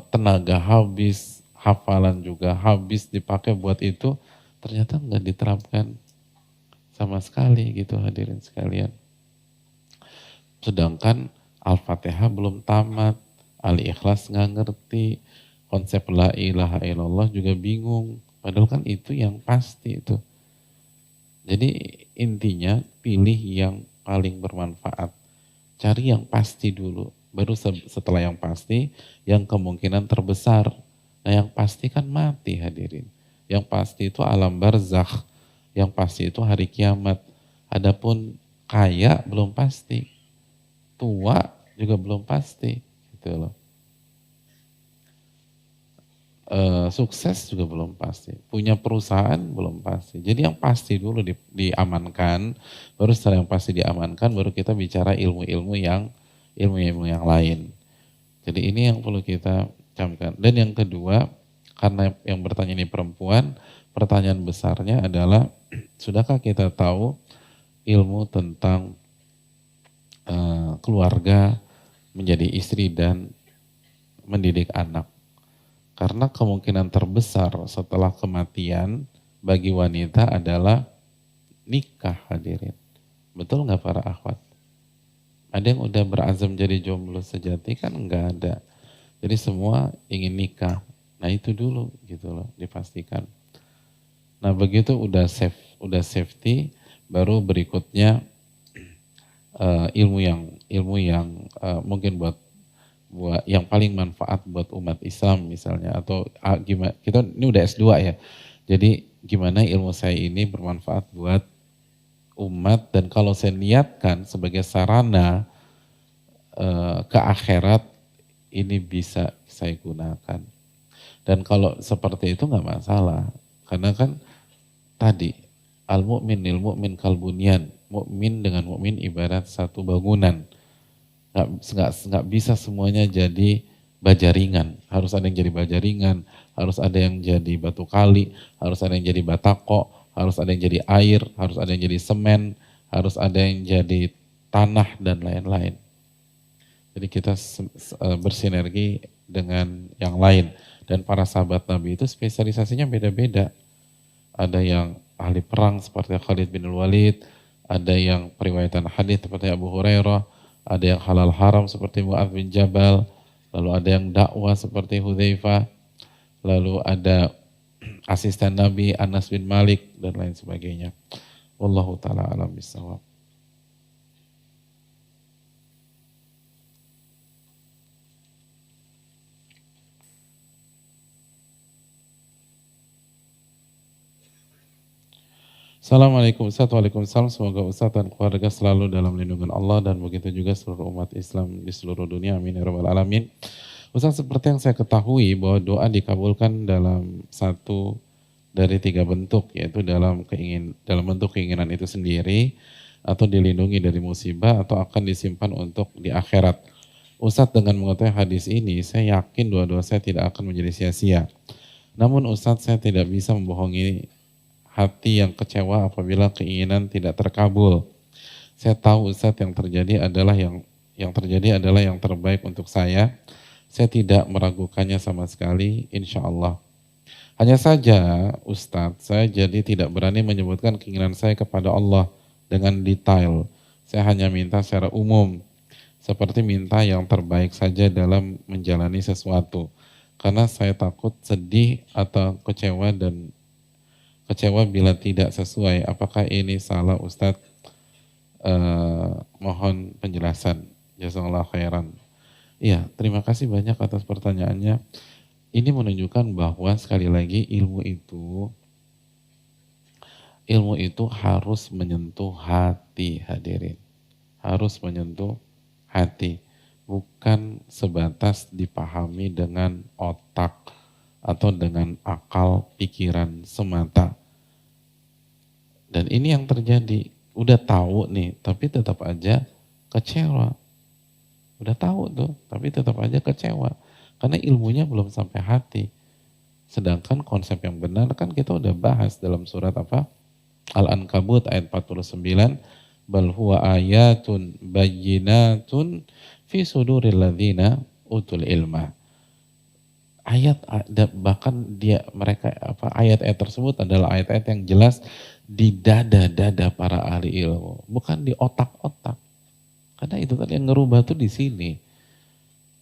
tenaga habis, hafalan juga habis dipakai buat itu, ternyata nggak diterapkan sama sekali gitu hadirin sekalian. Sedangkan Al-Fatihah belum tamat, Al-Ikhlas nggak ngerti, konsep la ilaha illallah juga bingung. Padahal kan itu yang pasti itu. Jadi intinya pilih yang paling bermanfaat. Cari yang pasti dulu. Baru setelah yang pasti, yang kemungkinan terbesar. Nah yang pasti kan mati hadirin. Yang pasti itu alam barzakh. Yang pasti itu hari kiamat. Adapun kaya belum pasti. Tua juga belum pasti. Gitu loh. Sukses juga belum pasti. Punya perusahaan belum pasti. Jadi yang pasti dulu diamankan, baru setelah yang pasti diamankan, baru kita bicara ilmu-ilmu yang lain. Jadi ini yang perlu kita camkan. Dan yang kedua, karena yang bertanya ini perempuan, pertanyaan besarnya adalah, sudahkah kita tahu ilmu tentang keluarga, menjadi istri dan mendidik anak? Karena kemungkinan terbesar setelah kematian bagi wanita adalah nikah hadirin. Betul nggak para akhwat? Ada yang udah berazam jadi jomblo sejati kan nggak ada. Jadi semua ingin nikah. Nah itu dulu gitu loh dipastikan. Nah begitu udah safety, baru berikutnya ilmu yang mungkin buat yang paling manfaat buat umat Islam misalnya, atau gimana, kita ini udah S2 ya, jadi gimana ilmu saya ini bermanfaat buat umat, dan kalau saya niatkan sebagai sarana ke akhirat, ini bisa saya gunakan. Dan kalau seperti itu nggak masalah, karena kan tadi al-mu'min lil mu'min kalbunyan, mukmin dengan mukmin ibarat satu bangunan. Nggak bisa semuanya jadi bajaringan. Harus ada yang jadi bajaringan, harus ada yang jadi batu kali, harus ada yang jadi batako, harus ada yang jadi air, harus ada yang jadi semen, harus ada yang jadi tanah dan lain-lain. Jadi kita bersinergi dengan yang lain. Dan para sahabat Nabi itu spesialisasinya beda-beda. Ada yang ahli perang seperti Khalid bin Walid, ada yang periwayatan hadis seperti Abu Hurairah, ada yang halal haram seperti Mu'adz bin Jabal, lalu ada yang dakwah seperti Hudzaifah, lalu ada asisten Nabi Anas bin Malik dan lain sebagainya. Wallahu taala alam bisawab. Assalamualaikum Ustaz, waalaikumsalam. Semoga Ustaz dan keluarga selalu dalam lindungan Allah dan begitu juga seluruh umat Islam di seluruh dunia. Amin ya rabbal alamin. Ustaz, seperti yang saya ketahui bahwa doa dikabulkan dalam satu dari 3 bentuk, yaitu dalam bentuk keinginan itu sendiri, atau dilindungi dari musibah, atau akan disimpan untuk di akhirat. Ustaz, dengan mengetahui hadis ini, saya yakin doa-doa saya tidak akan menjadi sia-sia. Namun Ustaz, saya tidak bisa membohongi hati yang kecewa apabila keinginan tidak terkabul. Saya tahu Ustaz yang terjadi adalah yang terbaik untuk saya. Saya tidak meragukannya sama sekali, insya Allah. Hanya saja Ustaz, saya jadi tidak berani menyebutkan keinginan saya kepada Allah dengan detail. Saya hanya minta secara umum, seperti minta yang terbaik saja dalam menjalani sesuatu. Karena saya takut sedih atau kecewa bila tidak sesuai. Apakah ini salah Ustadz? Mohon penjelasan. Jazakallahu khairan. Iya, terima kasih banyak atas pertanyaannya. Ini menunjukkan bahwa sekali lagi ilmu itu harus menyentuh hati hadirin. Harus menyentuh hati. Bukan sebatas dipahami dengan otak atau dengan akal pikiran semata. Dan ini yang terjadi, udah tahu nih, tapi tetap aja kecewa. Udah tahu tuh, tapi tetap aja kecewa. Karena ilmunya belum sampai hati. Sedangkan konsep yang benar kan kita udah bahas dalam surat apa? Al-Ankabut ayat 49. Bal huwa ayatun bayyinatun fi suduril ladzina utul ilma. Ayat-ayat tersebut adalah ayat-ayat yang jelas di dada-dada para ahli ilmu, bukan di otak-otak. Karena itu tadi yang ngerubah tuh di sini.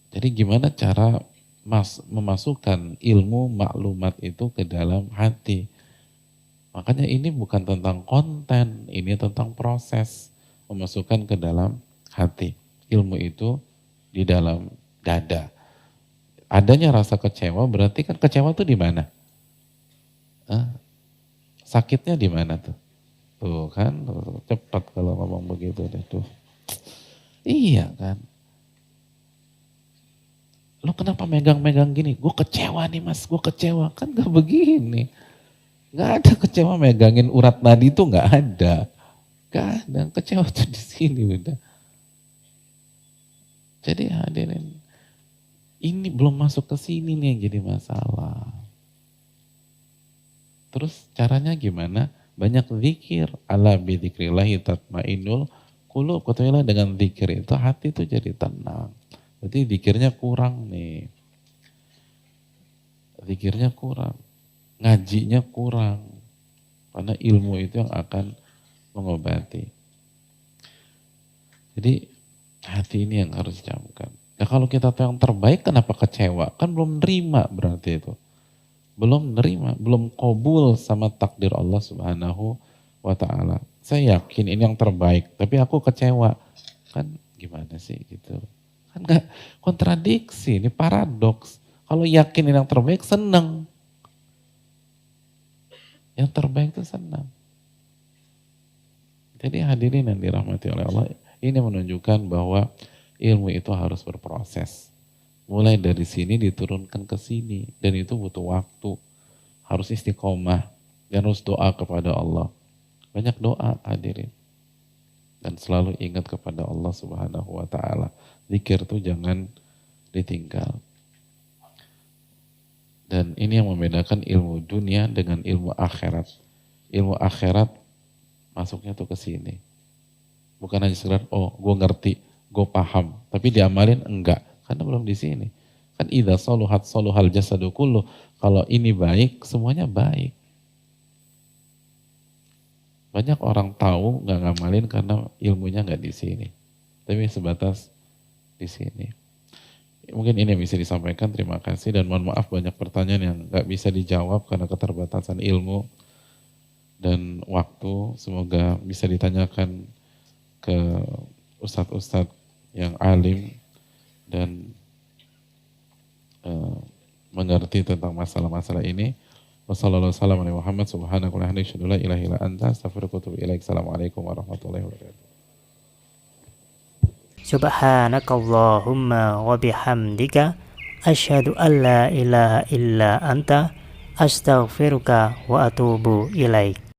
Jadi gimana cara memasukkan ilmu maklumat itu ke dalam hati. Makanya ini bukan tentang konten, ini tentang proses memasukkan ke dalam hati. Ilmu itu di dalam dada. Adanya rasa kecewa berarti kan kecewa tuh di mana? Sakitnya di mana tuh? Tuh kan, cepat kalau ngomong begitu deh tuh. Iya kan. Lo kenapa megang-megang gini? Gue kecewa nih mas, gue kecewa. Kan gak begini. Gak ada kecewa megangin urat nadi itu gak ada. Gak ada, kecewa tuh di sini udah. Jadi hadirin, ini belum masuk ke sini nih yang jadi masalah. Terus caranya gimana? Banyak zikir. Ala bidzikrillahi tatmainnul qulub. Ketahuilah dengan zikir itu hati itu jadi tenang. Berarti zikirnya kurang nih. Zikirnya kurang. Ngajinya kurang. Karena ilmu itu yang akan mengobati. Jadi hati ini yang harus dicamkan. Nah kalau kita tahu yang terbaik kenapa kecewa? Kan belum nerima berarti itu. Belum nerima, belum qabul sama takdir Allah Subhanahu wa ta'ala. Saya yakin ini yang terbaik, tapi aku kecewa. Kan gimana sih gitu. Kan gak kontradiksi, ini paradoks. Kalau yakin ini yang terbaik, senang. Yang terbaik itu senang. Jadi hadirin yang dirahmati oleh Allah, ini menunjukkan bahwa ilmu itu harus berproses. Mulai dari sini diturunkan ke sini. Dan itu butuh waktu. Harus istiqomah. Dan harus doa kepada Allah. Banyak doa hadirin. Dan selalu ingat kepada Allah Subhanahu wa ta'ala. Zikir itu jangan ditinggal. Dan ini yang membedakan ilmu dunia dengan ilmu akhirat. Ilmu akhirat masuknya tuh ke sini. Bukan hanya sekedar, oh gue ngerti, gue paham. Tapi diamalin enggak. Karena belum di sini. Kan idza saluhat saluhal jasadu kullu. Kalau ini baik, semuanya baik. Banyak orang tahu nggak ngamalin karena ilmunya nggak di sini. Tapi sebatas di sini. Mungkin ini yang bisa disampaikan. Terima kasih dan mohon maaf banyak pertanyaan yang nggak bisa dijawab karena keterbatasan ilmu dan waktu. Semoga bisa ditanyakan ke ustadz-ustadz yang alim dan mengerti tentang masalah-masalah ini. Wassalamualaikum warahmatullahi wabarakatuh. Subhanakallahumma wa bihamdika asyhadu an la ilaha illa anta astaghfiruka wa atubu ilaik.